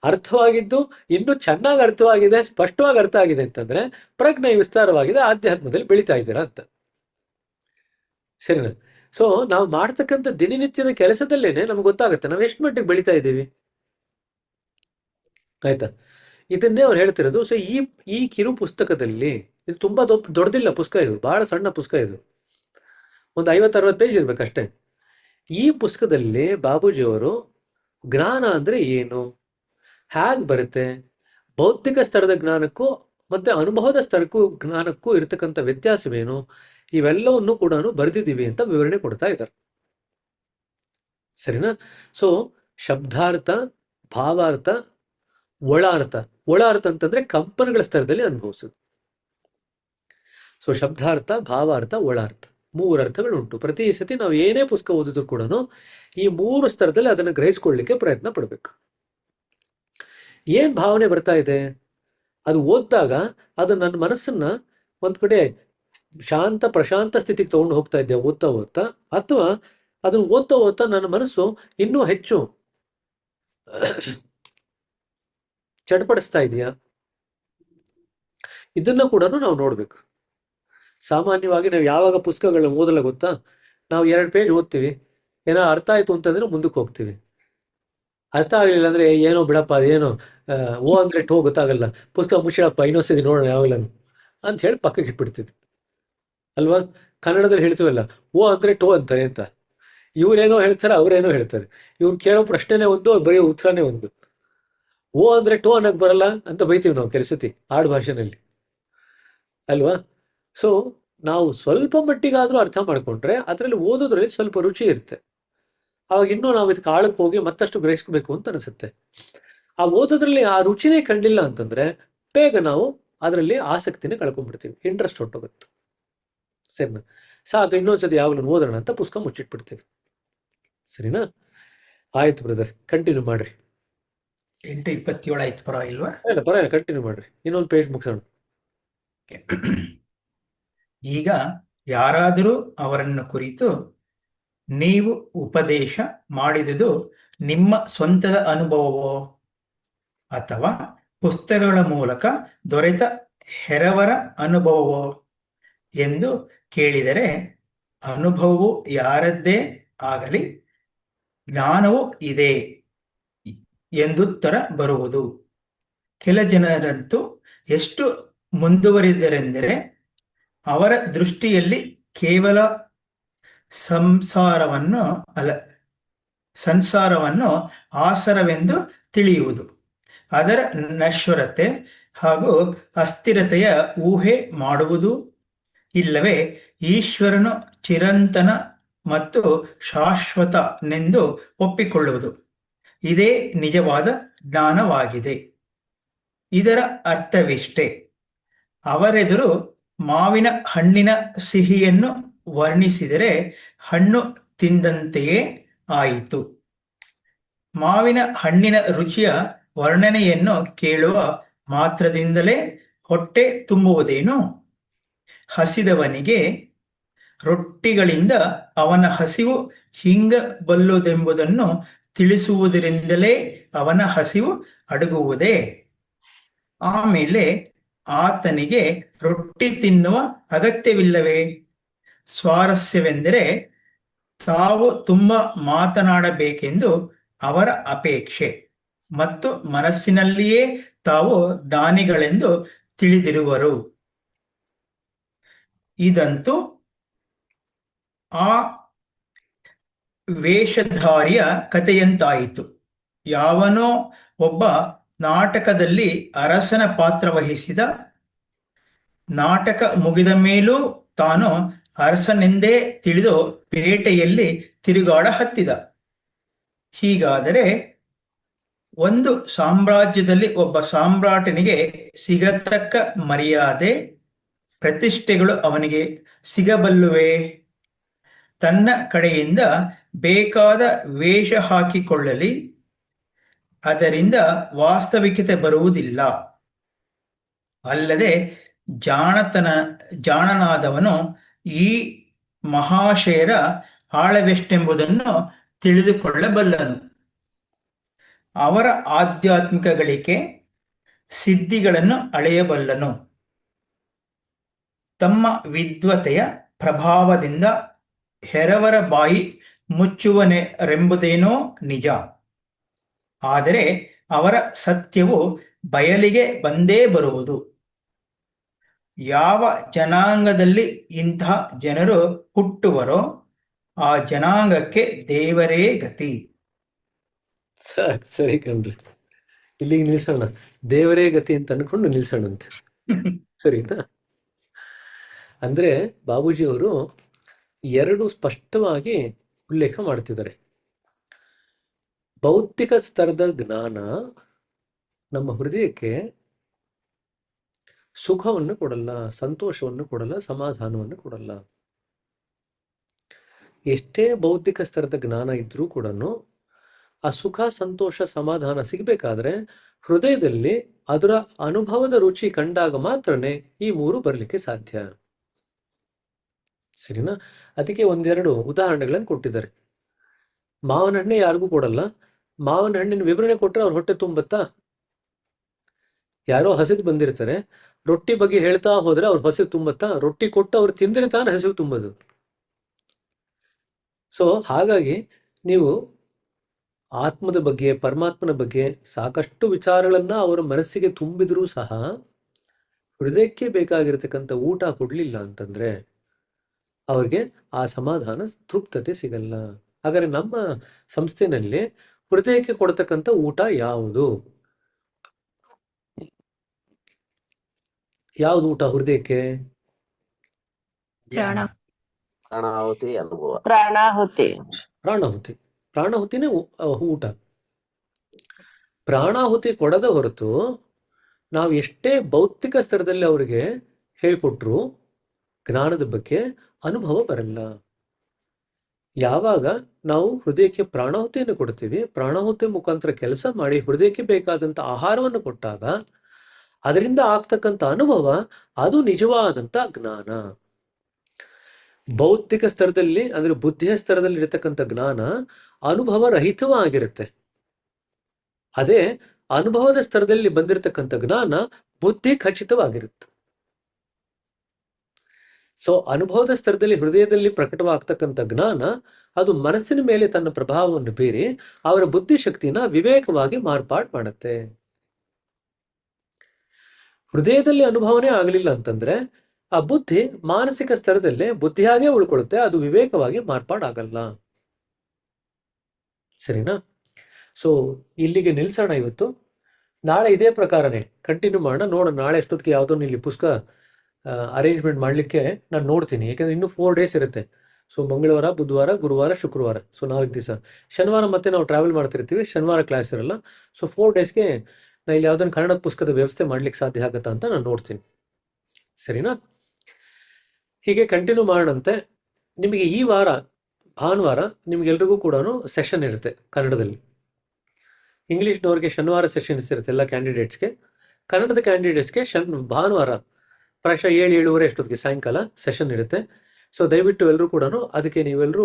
ಅರ್ಥವಾಗಿದ್ದು ಇನ್ನೂ ಚೆನ್ನಾಗಿ ಅರ್ಥವಾಗಿದೆ, ಸ್ಪಷ್ಟವಾಗಿ ಅರ್ಥ ಆಗಿದೆ ಅಂತಂದ್ರೆ ಪ್ರಜ್ಞೆ ವಿಸ್ತಾರವಾಗಿದೆ, ಆಧ್ಯಾತ್ಮದಲ್ಲಿ ಬೆಳೀತಾ ಇದ್ದೀರಾ ಅಂತ. ಸರಿನಾ? ಸೊ ನಾವು ಮಾಡ್ತಕ್ಕಂಥ ದಿನನಿತ್ಯದ ಕೆಲಸದಲ್ಲೇನೆ ನಮ್ಗೆ ಗೊತ್ತಾಗುತ್ತೆ ನಾವು ಎಷ್ಟು ಮಟ್ಟಿಗೆ ಬೆಳೀತಾ ಇದ್ದೀವಿ. ಆಯ್ತಾ? ಇದನ್ನೇ ಅವ್ರು ಹೇಳ್ತಿರೋದು. ಸೊ ಈ ಕಿರು ಪುಸ್ತಕದಲ್ಲಿ, ಇದು ತುಂಬಾ ದೊಡ್ಡದಿಲ್ಲ ಪುಸ್ತಕ, ಇದು ಬಹಳ ಸಣ್ಣ ಪುಸ್ತಕ, ಇದು ಒಂದು 50-60 ಪೇಜ್ ಇರ್ಬೇಕಷ್ಟೇ. ಈ ಪುಸ್ತಕದಲ್ಲಿ ಬಾಬೂಜಿಯವರು ಜ್ಞಾನ ಅಂದ್ರೆ ಏನು, ಹೇಗೆ ಬರುತ್ತೆ, ಬೌದ್ಧಿಕ ಸ್ತರದ ಜ್ಞಾನಕ್ಕೂ ಮತ್ತೆ ಅನುಭವದ ಜ್ಞಾನಕ್ಕೂ ಇರತಕ್ಕಂಥ ವ್ಯತ್ಯಾಸವೇನು, ಇವೆಲ್ಲವನ್ನು ಕೂಡ ಬರೆದಿದ್ದೀವಿ ಅಂತ ವಿವರಣೆ ಕೊಡ್ತಾ ಇದ್ದಾರೆ. ಸರಿನಾ? ಸೊ ಶಬ್ದಾರ್ಥ, ಭಾವಾರ್ಥ, ಒಳಾರ್ಥ ಅಂತಂದ್ರೆ ಕಂಪನಗಳ ಸ್ತರದಲ್ಲಿ ಅನುಭವಿಸೋದು. ಸೊ ಶಬ್ದಾರ್ಥ, ಭಾವಾರ್ಥ, ಒಳಾರ್ಥ ಮೂರು ಅರ್ಥಗಳುಂಟು. ಪ್ರತಿ ಸತಿ ನಾವು ಏನೇ ಪುಸ್ತಕ ಓದಿದ್ರು ಕೂಡ ಈ ಮೂರು ಸ್ತರದಲ್ಲಿ ಅದನ್ನು ಗ್ರಹಿಸ್ಕೊಳ್ಳಿಕ್ಕೆ ಪ್ರಯತ್ನ ಪಡಬೇಕು. ಏನ್ ಭಾವನೆ ಬರ್ತಾ ಇದೆ ಅದು ಓದಿದಾಗ ಅದು ನನ್ನ ಮನಸ್ಸನ್ನ ಒಂದ್ ಕಡೆ ಶಾಂತ ಪ್ರಶಾಂತ ಸ್ಥಿತಿಗೆ ತಗೊಂಡು ಹೋಗ್ತಾ ಇದ್ದೆ ಓದ್ತಾ ಓದ್ತಾ, ಅಥವಾ ಅದನ್ನು ಓದ್ತಾ ಓದ್ತಾ ನನ್ನ ಮನಸ್ಸು ಇನ್ನೂ ಹೆಚ್ಚು ಚಡ್ಪಡಿಸ್ತಾ ಇದೆಯಾ, ಇದನ್ನ ಕೂಡ ನಾವು ನೋಡ್ಬೇಕು. ಸಾಮಾನ್ಯವಾಗಿ ನಾವು ಯಾವಾಗ ಪುಸ್ತಕಗಳನ್ನ ಓದಲ್ಲ ಗೊತ್ತಾ, ನಾವು 2 ಪೇಜ್ ಓದ್ತೀವಿ, ಏನೋ ಅರ್ಥ ಆಯ್ತು ಅಂತಂದ್ರೆ ಮುಂದಕ್ಕೆ ಹೋಗ್ತೀವಿ. ಅರ್ಥ ಆಗಲಿಲ್ಲ ಅಂದ್ರೆ ಏನೋ ಬಿಡಪ್ಪ ಅದೇನೋ ಓ ಅಂದ್ರೆ ಟೋ ಗೊತ್ತಾಗಲ್ಲ, ಪುಸ್ತಕ ಮುಚ್ಚಿಡಪ್ಪ ಇನ್ನೊಂದ್ಸತಿ ನೋಡೋಣ ಯಾವಾಗಲೂ ಅಂತ ಹೇಳಿ ಪಕ್ಕಕ್ಕೆ ಇಟ್ಬಿಡ್ತೀವಿ ಅಲ್ವಾ. ಕನ್ನಡದಲ್ಲಿ ಹೇಳ್ತೀವಲ್ಲ, ಓ ಅಂದ್ರೆ ಟೋ ಅಂತಾರೆ ಅಂತ. ಇವ್ರೇನೋ ಹೇಳ್ತಾರೆ, ಅವ್ರೇನೋ ಹೇಳ್ತಾರೆ. ಇವ್ರು ಕೇಳೋ ಪ್ರಶ್ನೆನೇ ಒಂದು, ಬರೀ ಉತ್ತರನೇ ಒಂದು. ಓ ಅಂದ್ರೆ ಟೋ ಅನ್ನಕ್ ಬರಲ್ಲ ಅಂತ ಬೈತೀವಿ ನಾವು ಕೆಲಸತಿ ಆಡು ಭಾಷೆನಲ್ಲಿ ಅಲ್ವಾ. ಸೊ ನಾವು ಸ್ವಲ್ಪ ಮಟ್ಟಿಗಾದ್ರೂ ಅರ್ಥ ಮಾಡ್ಕೊಂಡ್ರೆ ಅದರಲ್ಲಿ ಓದೋದ್ರಲ್ಲಿ ಸ್ವಲ್ಪ ರುಚಿ ಇರುತ್ತೆ. ಅವಾಗ ಇನ್ನೂ ನಾವು ಇದಕ್ಕೆ ಆಳಕ್ಕೆ ಹೋಗಿ ಮತ್ತಷ್ಟು ಗ್ರಹಿಸ್ಬೇಕು ಅಂತ ಅನಿಸುತ್ತೆ. ಆ ಓದೋದ್ರಲ್ಲಿ ಆ ರುಚಿನೇ ಕಂಡಿಲ್ಲ ಅಂತಂದ್ರೆ ಬೇಗ ನಾವು ಅದರಲ್ಲಿ ಆಸಕ್ತಿನೇ ಕಳ್ಕೊಂಡ್ಬಿಡ್ತೀವಿ, ಇಂಟ್ರೆಸ್ಟ್ ಹೊಟ್ಟೋಗುತ್ತೆ. ಸರಿನಾ? ಸಾಕು ಇನ್ನೊಂದ್ಸತಿ ಯಾವಾಗಲೂ ಓದೋಣ ಅಂತ ಪುಸ್ತಕ ಮುಚ್ಚಿಟ್ಬಿಡ್ತೀವಿ. ಸರಿನಾ? ಆಯ್ತು ಬ್ರದರ್, ಕಂಟಿನ್ಯೂ ಮಾಡ್ರಿ. 8:27 ಆಯ್ತು, ಪರವಾಗಿಲ್ವಾ? ಇಲ್ಲ ಪರವಾಗಿಲ್ಲ, ಕಂಟಿನ್ಯೂ ಮಾಡ್ರಿ, ಇನ್ನೊಂದು ಪೇಜ್ ಮುಗಿಸೋಣ. ಈಗ ಯಾರಾದರೂ ಅವರನ್ನು ಕುರಿತು ನೀವು ಉಪದೇಶ ಮಾಡಿದುದು ನಿಮ್ಮ ಸ್ವಂತದ ಅನುಭವವೋ ಅಥವಾ ಪುಸ್ತಕಗಳ ಮೂಲಕ ದೊರೆತ ಹೆರವರ ಅನುಭವವೋ ಎಂದು ಕೇಳಿದರೆ, ಅನುಭವವು ಯಾರದ್ದೇ ಆಗಲಿ ಜ್ಞಾನವೂ ಇದೆ ಎಂದುತ್ತರ ಬರುವುದು. ಕೆಲ ಜನರಂತೂ ಎಷ್ಟು ಮುಂದುವರಿದರೆಂದರೆ ಅವರ ದೃಷ್ಟಿಯಲ್ಲಿ ಕೇವಲ ಸಂಸಾರವನ್ನು ಆಸರವೆಂದು ತಿಳಿಯುವುದು, ಅದರ ನಶ್ವರತೆ ಹಾಗೂ ಅಸ್ಥಿರತೆಯ ಊಹೆ ಮಾಡುವುದು, ಇಲ್ಲವೇ ಈಶ್ವರನು ಚಿರಂತನ ಮತ್ತು ಶಾಶ್ವತನೆಂದು ಒಪ್ಪಿಕೊಳ್ಳುವುದು. ಇದೇ ನಿಜವಾದ ಜ್ಞಾನವಾಗಿದೆ. ಇದರ ಅರ್ಥವಿಷ್ಟೇ: ಅವರೆದುರು ಮಾವಿನ ಹಣ್ಣಿನ ಸಿಹಿಯನ್ನು ವರ್ಣಿಸಿದರೆ ಹಣ್ಣು ತಿಂದಂತೆಯೇ ಆಯಿತು. ಮಾವಿನ ಹಣ್ಣಿನ ರುಚಿಯ ವರ್ಣನೆಯನ್ನು ಕೇಳುವ ಮಾತ್ರದಿಂದಲೇ ಹೊಟ್ಟೆ ತುಂಬುವುದೇನು? ಹಸಿದವನಿಗೆ ರೊಟ್ಟಿಗಳಿಂದ ಅವನ ಹಸಿವು ಹಿಂಗಬಲ್ಲುದೆಂಬುದನ್ನು ತಿಳಿಸುವುದರಿಂದಲೇ ಅವನ ಹಸಿವು ಅಡಗುವುದೇ? ಆಮೇಲೆ ಆತನಿಗೆ ರೊಟ್ಟಿ ತಿನ್ನುವ ಅಗತ್ಯವಿಲ್ಲವೇ? ಸ್ವಾರಸ್ಯವೆಂದರೆ ತಾವು ತುಂಬ ಮಾತನಾಡಬೇಕೆಂದು ಅವರ ಅಪೇಕ್ಷೆ ಮತ್ತು ಮನಸ್ಸಿನಲ್ಲಿಯೇ ತಾವು ಜ್ಞಾನಿಗಳೆಂದು ತಿಳಿದಿರುವರು. ಇದಂತೂ ಆ ವೇಷಧಾರಿಯ ಕಥೆಯಂತಾಯಿತು. ಯಾವನೋ ಒಬ್ಬ ನಾಟಕದಲ್ಲಿ ಅರಸನ ಪಾತ್ರ ವಹಿಸಿದ. ನಾಟಕ ಮುಗಿದ ಮೇಲೂ ತಾನು ಅರಸನೆಂದೇ ತಿಳಿದು ಪೇಟೆಯಲ್ಲಿ ತಿರುಗಾಡ ಹತ್ತಿದ. ಹೀಗಾದರೆ ಒಂದು ಸಾಮ್ರಾಜ್ಯದಲ್ಲಿ ಒಬ್ಬ ಸಾಮ್ರಾಟನಿಗೆ ಸಿಗತಕ್ಕ ಮರ್ಯಾದೆ ಪ್ರತಿಷ್ಠೆಗಳು ಅವನಿಗೆ ಸಿಗಬಲ್ಲುವೆ? ತನ್ನ ಕಡೆಯಿಂದ ಬೇಕಾದ ವೇಷ ಹಾಕಿಕೊಳ್ಳಲಿ, ಅದರಿಂದ ವಾಸ್ತವಿಕತೆ ಬರುವುದಿಲ್ಲ. ಅಲ್ಲದೆ ಜಾಣನಾದವನು ಈ ಮಹಾಶಯರ ಆಳವೆಷ್ಟೆಂಬುದನ್ನು ತಿಳಿದುಕೊಳ್ಳಬಲ್ಲನು. ಅವರ ಆಧ್ಯಾತ್ಮಿಕ ಗಳಿಕೆ ಸಿದ್ಧಿಗಳನ್ನು ಅಳೆಯಬಲ್ಲನು. ತಮ್ಮ ವಿದ್ವತೆಯ ಪ್ರಭಾವದಿಂದ ಹೆರವರ ಬಾಯಿ ಮುಚ್ಚುವನೆಂಬುದೇನೋ ನಿಜ. ಆದರೆ ಅವರ ಸತ್ಯವು ಬಯಲಿಗೆ ಬಂದೇ ಬರುವುದು. ಯಾವ ಜನಾಂಗದಲ್ಲಿ ಇಂತಹ ಜನರು ಹುಟ್ಟುವರೋ ಆ ಜನಾಂಗಕ್ಕೆ ದೇವರೇ ಗತಿ. ಸರಿ ಕಣ್ರಿ, ಇಲ್ಲಿಗೆ ನಿಲ್ಸೋಣ. ದೇವರೇ ಗತಿ ಅಂತ ಅನ್ಕೊಂಡು ನಿಲ್ಸೋಣಂತೆ. ಸರಿನಾ? ಅಂದ್ರೆ ಬಾಬೂಜಿಯವರು ಎರಡು ಸ್ಪಷ್ಟವಾಗಿ ಉಲ್ಲೇಖ ಮಾಡ್ತಿದ್ದಾರೆ. ಭೌತಿಕ ಸ್ತರದ ಜ್ಞಾನ ನಮ್ಮ ಹೃದಯಕ್ಕೆ ಸುಖವನ್ನು ಕೊಡಲ್ಲ, ಸಂತೋಷವನ್ನು ಕೊಡಲ್ಲ, ಸಮಾಧಾನವನ್ನು ಕೊಡಲ್ಲ. ಎಷ್ಟೇ ಬೌದ್ಧಿಕ ಸ್ತರದ ಜ್ಞಾನ ಇದ್ರೂ ಕೂಡ ಆ ಸುಖ ಸಂತೋಷ ಸಮಾಧಾನ ಸಿಗಬೇಕಾದ್ರೆ ಹೃದಯದಲ್ಲಿ ಅದರ ಅನುಭವದ ರುಚಿ ಕಂಡಾಗ ಮಾತ್ರನೇ ಈ ಮೂರು ಬರಲಿಕ್ಕೆ ಸಾಧ್ಯ. ಸರಿನಾ? ಅದಕ್ಕೆ ಒಂದೆರಡು ಉದಾಹರಣೆಗಳನ್ನು ಕೊಟ್ಟಿದ್ದಾರೆ. ಮಾವಿನ ಹಣ್ಣೆ ಯಾರಿಗೂ ಕೊಡಲ್ಲ, ಮಾವಿನ ಹಣ್ಣಿನ ವಿವರಣೆ ಕೊಟ್ಟರೆ ಅವ್ರ ಹೊಟ್ಟೆ ತುಂಬತ್ತಾ? ಯಾರೋ ಹಸಿದು ಬಂದಿರ್ತಾರೆ, ರೊಟ್ಟಿ ಬಗ್ಗೆ ಹೇಳ್ತಾ ಹೋದ್ರೆ ಅವ್ರ ಹಸಿವು ತುಂಬತ್ತಾ? ರೊಟ್ಟಿ ಕೊಟ್ಟು ಅವ್ರು ತಿಂದ್ರೆ ತಾನೇ ಹಸಿವು ತುಂಬೋದು. ಸೊ ಹಾಗಾಗಿ ನೀವು ಆತ್ಮದ ಬಗ್ಗೆ ಪರಮಾತ್ಮನ ಬಗ್ಗೆ ಸಾಕಷ್ಟು ವಿಚಾರಗಳನ್ನ ಅವರ ಮನಸ್ಸಿಗೆ ತುಂಬಿದ್ರೂ ಸಹ ಹೃದಯಕ್ಕೆ ಬೇಕಾಗಿರತಕ್ಕಂಥ ಊಟ ಕೊಡ್ಲಿಲ್ಲ ಅಂತಂದ್ರೆ ಅವ್ರಿಗೆ ಆ ಸಮಾಧಾನ ತೃಪ್ತತೆ ಸಿಗಲ್ಲ. ಹಾಗಾದ್ರೆ ನಮ್ಮ ಸಂಸ್ಥೆನಲ್ಲಿ ಹೃದಯಕ್ಕೆ ಕೊಡ್ತಕ್ಕಂಥ ಊಟ ಯಾವುದು? ಯಾವ್ದು ಊಟ ಹೃದಯಕ್ಕೆ? ಧ್ಯಾನ. ಪ್ರಾಣಾಹುತಿ ಅನುಭವ. ಪ್ರಾಣಾಹುತಿ. ಪ್ರಾಣಾಹುತಿ. ಪ್ರಾಣಾಹುತಿನೇ ಊಟ. ಪ್ರಾಣಾಹುತಿ ಕೊಡದ ಹೊರತು ನಾವು ಎಷ್ಟೇ ಭೌತಿಕ ಸ್ತರದಲ್ಲಿ ಅವರಿಗೆ ಹೇಳ್ಕೊಟ್ರು ಜ್ಞಾನದ ಬಗ್ಗೆ ಅನುಭವ ಬರಲ್ಲ. ಯಾವಾಗ ನಾವು ಹೃದಯಕ್ಕೆ ಪ್ರಾಣಾಹುತಿಯನ್ನು ಕೊಡ್ತೀವಿ, ಪ್ರಾಣಾಹುತಿ ಮುಖಾಂತರ ಕೆಲಸ ಮಾಡಿ ಹೃದಯಕ್ಕೆ ಬೇಕಾದಂಥ ಆಹಾರವನ್ನು ಕೊಟ್ಟಾಗ ಅದರಿಂದ ಆಗ್ತಕ್ಕಂಥ ಅನುಭವ ಅದು ನಿಜವಾದಂಥ ಜ್ಞಾನ. ಭೌತಿಕ ಸ್ತರದಲ್ಲಿ ಅಂದ್ರೆ ಬುದ್ಧಿಯ ಸ್ತರದಲ್ಲಿ ಇರತಕ್ಕಂಥ ಜ್ಞಾನ ಅನುಭವ ರಹಿತವಾಗಿರುತ್ತೆ. ಅದೇ ಅನುಭವದ ಸ್ತರದಲ್ಲಿ ಬಂದಿರತಕ್ಕಂಥ ಜ್ಞಾನ ಬುದ್ಧಿ ಖಚಿತವಾಗಿರುತ್ತೆ. ಸೊ ಅನುಭವದ ಸ್ತರದಲ್ಲಿ ಹೃದಯದಲ್ಲಿ ಪ್ರಕಟವಾಗ್ತಕ್ಕಂಥ ಜ್ಞಾನ ಅದು ಮನಸ್ಸಿನ ಮೇಲೆ ತನ್ನ ಪ್ರಭಾವವನ್ನು ಬೀರಿ ಅವರ ಬುದ್ಧಿಶಕ್ತಿನ ವಿವೇಕವಾಗಿ ಮಾರ್ಪಾಡು ಮಾಡುತ್ತೆ. ಹೃದಯದಲ್ಲಿ ಅನುಭವನೇ ಆಗಲಿಲ್ಲ ಅಂತಂದ್ರೆ ಆ ಬುದ್ಧಿ ಮಾನಸಿಕ ಸ್ತರದಲ್ಲೇ ಬುದ್ಧಿಯಾಗೇ ಉಳ್ಕೊಳ್ಳುತ್ತೆ, ಅದು ವಿವೇಕವಾಗಿ ಮಾರ್ಪಾಡಾಗಲ್ಲ. ಸರಿನಾ? ಸೊ ಇಲ್ಲಿಗೆ ನಿಲ್ಸೋಣ ಇವತ್ತು. ನಾಳೆ ಇದೇ ಪ್ರಕಾರನೇ ಕಂಟಿನ್ಯೂ ಮಾಡೋಣ. ನೋಡೋಣ ನಾಳೆ ಎಷ್ಟೊತ್ತಿಗೆ ಯಾವುದೋ ಇಲ್ಲಿ ಪುಸ್ತಕ ಅರೇಂಜ್ಮೆಂಟ್ ಮಾಡಲಿಕ್ಕೆ ನಾನು ನೋಡ್ತೀನಿ. ಯಾಕಂದ್ರೆ ಇನ್ನೂ 4 ಡೇಸ್ ಇರುತ್ತೆ. ಸೊ ಮಂಗಳವಾರ, ಬುಧವಾರ, ಗುರುವಾರ, ಶುಕ್ರವಾರ, ಸೊ 4 ದಿವಸ. ಶನಿವಾರ ಮತ್ತೆ ನಾವು ಟ್ರಾವೆಲ್ ಮಾಡ್ತಿರ್ತೀವಿ, ಶನಿವಾರ ಕ್ಲಾಸ್ ಇರಲ್ಲ. ಸೊ 4 ಡೇಸ್ಗೆ ನಾನು ಇಲ್ಲಿ ಯಾವುದನ್ನು ಕನ್ನಡ ಪುಸ್ತಕದ ವ್ಯವಸ್ಥೆ ಮಾಡ್ಲಿಕ್ಕೆ ಸಾಧ್ಯ ಆಗುತ್ತಾ ಅಂತ ನಾನು ನೋಡ್ತೀನಿ. ಸರಿನಾ? ಹೀಗೆ ಕಂಟಿನ್ಯೂ ಮಾಡೋಣಂತೆ. ನಿಮಗೆ ಈ ವಾರ ಭಾನುವಾರ ನಿಮ್ಗೆಲ್ರಿಗೂ ಕೂಡ ಸೆಷನ್ ಇರುತ್ತೆ ಕನ್ನಡದಲ್ಲಿ. ಇಂಗ್ಲೀಷ್ನವ್ರಿಗೆ ಶನಿವಾರ ಸೆಷನ್ಸ್ ಇರುತ್ತೆ ಎಲ್ಲ ಕ್ಯಾಂಡಿಡೇಟ್ಸ್ಗೆ. ಕನ್ನಡದ ಕ್ಯಾಂಡಿಡೇಟ್ಸ್ಗೆ ಭಾನುವಾರ ಪ್ರಾಯಶಃ 7-7:30 ಎಷ್ಟೊತ್ತಿಗೆ ಸಾಯಂಕಾಲ ಸೆಷನ್ ಇರುತ್ತೆ. ಸೊ ದಯವಿಟ್ಟು ಎಲ್ಲರೂ ಕೂಡ ಅದಕ್ಕೆ ನೀವೆಲ್ಲರೂ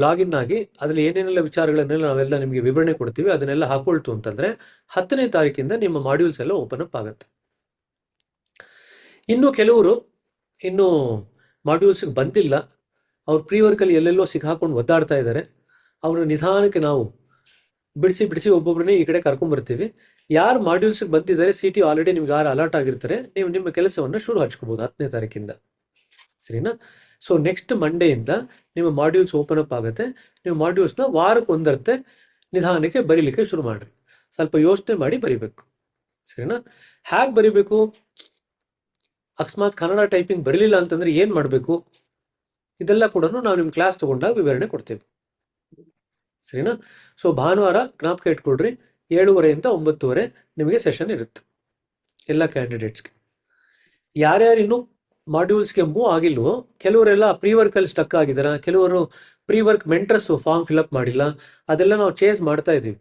ಲಾಗಿನ್ ಆಗಿ ಅದರಲ್ಲಿ ಏನೇನೆಲ್ಲ ವಿಚಾರಗಳನ್ನೆಲ್ಲ ನಾವೆಲ್ಲ ನಿಮಗೆ ವಿವರಣೆ ಕೊಡ್ತೀವಿ ಅದನ್ನೆಲ್ಲ ಹಾಕೊಳ್ತು ಅಂತಂದರೆ 10ನೇ ತಾರೀಕಿಂದ ನಿಮ್ಮ ಮಾಡ್ಯೂಲ್ಸ್ ಎಲ್ಲ ಓಪನ್ ಅಪ್ ಆಗುತ್ತೆ. ಇನ್ನು ಕೆಲವರು ಇನ್ನೂ ಮಾಡ್ಯೂಲ್ಸ್ಗೆ ಬಂದಿಲ್ಲ, ಅವ್ರು ಪ್ರೀ ವರ್ಕಲ್ಲಿ ಎಲ್ಲೆಲ್ಲೋ ಸಿಕ್ಕಾಕೊಂಡು ಒದ್ದಾಡ್ತಾ ಇದ್ದಾರೆ. ಅವ್ರ ನಿಧಾನಕ್ಕೆ ನಾವು ಬಿಡಿಸಿ ಒಬ್ಬೊಬ್ಬರನ್ನೇ ಈ ಕಡೆ ಕರ್ಕೊಂಡ್ಬರ್ತೀವಿ. ಯಾರು ಮಾಡ್ಯೂಲ್ಸ್ಗೆ ಬಂದಿದ್ದಾರೆ CT ಆಲ್ರೆಡಿ ನಿಮ್ಗೆ ಯಾರು ಅಲರ್ಟ್ ಆಗಿರ್ತಾರೆ, ನೀವು ನಿಮ್ಮ ಕೆಲಸವನ್ನು ಶುರು ಹಚ್ಕೋಬೋದು 10ನೇ ತಾರೀಕಿಂದ. ಸರಿನಾ? ಸೊ ನೆಕ್ಸ್ಟ್ ಮಂಡೆಯಿಂದ ನಿಮ್ಮ ಮಾಡ್ಯೂಲ್ಸ್ ಓಪನ್ ಅಪ್ ಆಗುತ್ತೆ. ನೀವು ಮಾಡ್ಯೂಲ್ಸ್ನ ವಾರಕ್ಕೆ ಒಂದರತ್ತೆ ನಿಧಾನಕ್ಕೆ ಬರೀಲಿಕ್ಕೆ ಶುರು ಮಾಡಿರಿ. ಸ್ವಲ್ಪ ಯೋಚನೆ ಮಾಡಿ ಬರಿಬೇಕು. ಸರಿನಾ? ಹೇಗೆ ಬರಿಬೇಕು? ಅಕಸ್ಮಾತ್ ಕನ್ನಡ ಟೈಪಿಂಗ್ ಬರಲಿಲ್ಲ ಅಂತಂದ್ರೆ ಏನು ಮಾಡಬೇಕು? ಇದೆಲ್ಲ ಕೂಡ ನಾವು ನಿಮ್ಮ ಕ್ಲಾಸ್ ತಗೊಂಡಾಗ ವಿವರಣೆ ಕೊಡ್ತೇವೆ. ಸರಿನಾ? ಸೊ ಭಾನುವಾರ ಜ್ಞಾಪಕ ಇಟ್ಕೊಳ್ರಿ, 7:30 to 9:30 ನಿಮಗೆ ಸೆಷನ್ ಇರುತ್ತೆ ಎಲ್ಲ ಕ್ಯಾಂಡಿಡೇಟ್ಸ್ಗೆ. ಯಾರ್ಯಾರು ಇನ್ನೂ ಮಾಡ್ಯೂಲ್ಸ್ಗೆ ಮೂವ್ ಆಗಿಲ್ವೋ, ಕೆಲವರೆಲ್ಲ ಪ್ರೀ ವರ್ಕಲ್ಲಿ ಸ್ಟಕ್ ಆಗಿದ್ದಾರೆ, ಕೆಲವರು pre work mentors form fill up ಮಾಡಿಲ್ಲ, ಅದೆಲ್ಲ ನಾವು ಚೇಸ್ ಮಾಡ್ತಾ ಇದ್ದೀವಿ.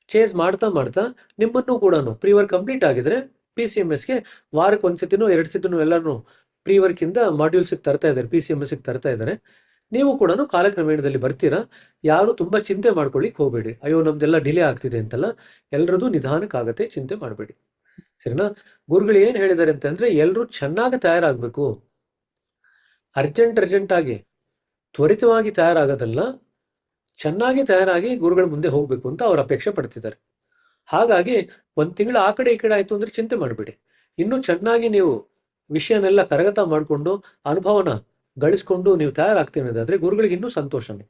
ಚೇಸ್ ಮಾಡ್ತಾ ನಿಮ್ಮನ್ನು ಕೂಡ ಪ್ರೀ ವರ್ಕ್ ಕಂಪ್ಲೀಟ್ ಆಗಿದ್ರೆ PCMSಗೆ ವಾರಕ್ಕೆ 1 ಸತಿನೋ 2 ಸತಿನೋ ಎಲ್ಲರೂ ಪ್ರೀ ವರ್ಕಿಂದ ಮಾಡ್ಯೂಲ್ಸಿಗೆ ತರ್ತಾ ಇದ್ದಾರೆ, PCMSಗೆ ತರ್ತಾ ಇದ್ದಾರೆ. ನೀವು ಕೂಡ ಕಾಲಕ್ರಮೇಣದಲ್ಲಿ ಬರ್ತೀರಾ. ಯಾರು ತುಂಬ ಚಿಂತೆ ಮಾಡ್ಕೊಳ್ಳಿಕ್ಕೆ ಹೋಗಬೇಡಿ. ಅಯ್ಯೋ ನಮ್ದೆಲ್ಲ ಡಿಲೇ ಆಗ್ತಿದೆ ಅಂತೆಲ್ಲ, ಎಲ್ಲರದು ನಿಧಾನಕ್ಕಾಗತ್ತೆ, ಚಿಂತೆ ಮಾಡಬೇಡಿ. ಸರಿನಾ? ಗುರುಗಳು ಏನು ಹೇಳಿದ್ದಾರೆ ಅಂತಂದ್ರೆ ಎಲ್ಲರೂ ಚೆನ್ನಾಗಿ ತಯಾರಾಗಬೇಕು. ಅರ್ಜೆಂಟಾಗಿ ತ್ವರಿತವಾಗಿ ತಯಾರಾಗೋದಲ್ಲ, ಚೆನ್ನಾಗಿ ತಯಾರಾಗಿ ಗುರುಗಳ ಮುಂದೆ ಹೋಗಬೇಕು ಅಂತ ಅವ್ರು ಅಪೇಕ್ಷೆ ಪಡ್ತಿದ್ದಾರೆ. ಹಾಗಾಗಿ 1 ತಿಂಗಳು ಆ ಕಡೆ ಈ ಕಡೆ ಆಯಿತು ಅಂದರೆ ಚಿಂತೆ ಮಾಡಬೇಡಿ. ಇನ್ನೂ ಚೆನ್ನಾಗಿ ನೀವು ವಿಷಯನೆಲ್ಲ ಕರಗತ ಮಾಡಿಕೊಂಡು ಅನುಭವನ ಗಳಿಸ್ಕೊಂಡು ನೀವು ತಯಾರಾಗ್ತೀನಿ ಅನ್ನೋದಾದರೆ ಗುರುಗಳಿಗೆ ಇನ್ನೂ ಸಂತೋಷನೇ.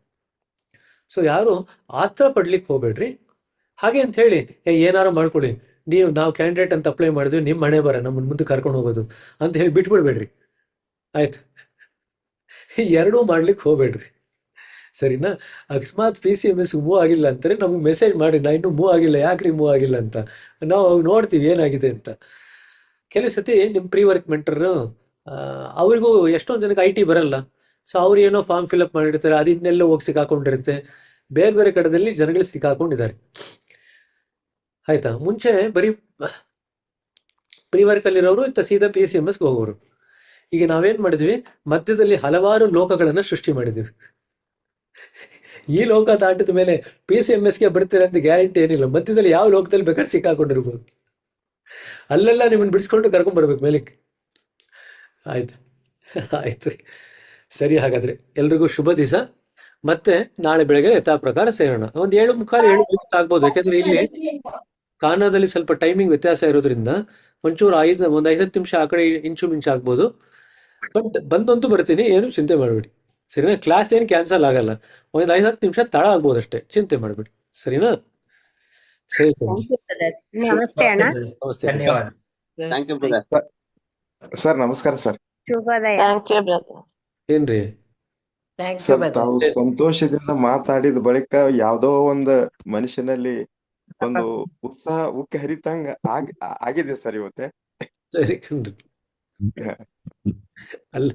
ಸೊ ಯಾರು ಆತರ ಪಡ್ಲಿಕ್ಕೆ ಹೋಗ್ಬೇಡ್ರಿ. ಹಾಗೆ ಅಂತ ಹೇಳಿ ಏನಾರು ಮಾಡ್ಕೊಳ್ಳಿ, ನಾವು ಕ್ಯಾಂಡಿಡೇಟ್ ಅಂತ ಅಪ್ಲೈ ಮಾಡಿದ್ವಿ, ನಿಮ್ಮ ಮನೆ ಬರ ನಮ್ಮನ್ನು ಮುಂದೆ ಕರ್ಕೊಂಡು ಹೋಗೋದು ಅಂತ ಹೇಳಿ ಬಿಟ್ಬಿಡ್ಬೇಡ್ರಿ. ಆಯ್ತು, ಎರಡೂ ಮಾಡ್ಲಿಕ್ಕೆ ಹೋಗ್ಬೇಡ್ರಿ. ಸರಿನಾ? ಅಕಸ್ಮಾತ್ PCMS ಮೂವ್ ಆಗಿಲ್ಲ ಅಂತಾರೆ ನಮಗೆ ಮೆಸೇಜ್ ಮಾಡಿ, ನಾ ಇನ್ನೂ ಮೂವ್ ಆಗಿಲ್ಲ, ಯಾಕ್ರಿ ಮೂವ್ ಆಗಿಲ್ಲ ಅಂತ. ನಾವು ನೋಡ್ತೀವಿ ಏನಾಗಿದೆ ಅಂತ. ಕೆಲವು ಸತಿ ನಿಮ್ಮ ಪ್ರೀ ವರ್ಕ್ ಮೆಂಟರ್ ಅವರಿಗೂ ಎಷ್ಟೊಂದು ಜನಕ್ಕೆ IT ಬರಲ್ಲ. ಸೊ ಅವ್ರು ಏನೋ ಫಾರ್ಮ್ ಫಿಲ್ಅಪ್ ಮಾಡಿರ್ತಾರೆ, ಅದು ಇನ್ನೆಲ್ಲೋ ಹೋಗಿ ಸಿಕ್ಕಾಕೊಂಡಿರುತ್ತೆ. ಬೇರೆ ಬೇರೆ ಕಡೆದಲ್ಲಿ ಜನಗಳು ಸಿಕ್ಕಾಕೊಂಡಿದ್ದಾರೆ. ಆಯ್ತಾ? ಮುಂಚೆ ಬರೀ ಪ್ರೀ ವರ್ಕಲ್ಲಿರೋರು ಇಂಥ ಸೀದಾ PCMSಗೆ ಹೋಗೋರು. ಈಗ ನಾವೇನ್ ಮಾಡಿದ್ವಿ, ಮಧ್ಯದಲ್ಲಿ ಹಲವಾರು ಲೋಕಗಳನ್ನ ಸೃಷ್ಟಿ ಮಾಡಿದ್ವಿ. ಈ ಲೋಕ ದಾಟಿದ ಮೇಲೆ PCMSಗೆ ಬರ್ತೀರ ಅಂತ ಗ್ಯಾರಂಟಿ ಏನಿಲ್ಲ. ಮಧ್ಯದಲ್ಲಿ ಯಾವ ಲೋಕದಲ್ಲಿ ಬೇಕಾದ್ರೆ ಸಿಕ್ಕಾಕೊಂಡಿರ್ಬೋದು. ಅಲ್ಲೆಲ್ಲ ನಿಮ್ಮನ್ನ ಬಿಡಿಸ್ಕೊಂಡು ಕರ್ಕೊಂಡ್ ಬರ್ಬೇಕು ಮೇಲಕ್ಕೆ. ಆಯ್ತು ಆಯ್ತು, ಸರಿ. ಹಾಗಾದ್ರೆ ಎಲ್ರಿಗೂ ಶುಭ ದಿವಸ. ಮತ್ತೆ ನಾಳೆ ಬೆಳಗ್ಗೆ ಯಥಾ ಪ್ರಕಾರ ಸೇರೋಣ. ಒಂದು 7:45 7:50 ಆಗ್ಬೋದು. ಯಾಕಂದ್ರೆ ಇಲ್ಲಿ ಕಾನಾದಲ್ಲಿ ಸ್ವಲ್ಪ ಟೈಮಿಂಗ್ ವ್ಯತ್ಯಾಸ ಇರೋದ್ರಿಂದ ಒಂಚೂರು ಒಂದು 5-10 ನಿಮಿಷ ಆ ಕಡೆ ಇಂಚು ಮಿಂಚು ಆಗ್ಬೋದು. ಬಟ್ ಬಂದಂತೂ ಬರ್ತೀನಿ, ಏನು ಚಿಂತೆ ಮಾಡಬೇಡಿ. ಸರಿನಾ? ಕ್ಲಾಸ್ ಏನು ಕ್ಯಾನ್ಸಲ್ ಆಗಲ್ಲ. ಒಂದು 5-10 ನಿಮಿಷ ತಡ ಆಗ್ಬೋದು ಅಷ್ಟೇ, ಚಿಂತೆ ಮಾಡಬೇಡಿ. ಸರಿನಾ? ಸರಿ ತಂಗಿ. ನಮಸ್ತೆ ಅಣ್ಣ. ನಮಸ್ತೆ. ಧನ್ಯವಾದ. Thank you brother. ಸರ್ ನಮಸ್ಕಾರ ಸರ್. ಶುಭೋದಯ. Thank you brother. ಏನ್ರಿ? ಸರ್ ತಾವು ಸಂತೋಷದಿಂದ ಮಾತಾಡಿದ ಬಳಿಕ ಯಾವ್ದೋ ಒಂದು ಮನುಷ್ಯನಲ್ಲಿ ಒಂದು ಉತ್ಸಾಹ ಉಕ್ಕಿ ಹರಿತಂಗ ಆಗಿದೆ ಸರ್ ಇವತ್ತೆ. ಸರಿ ಕಣ್ರಿ. ಅಲ್ಲ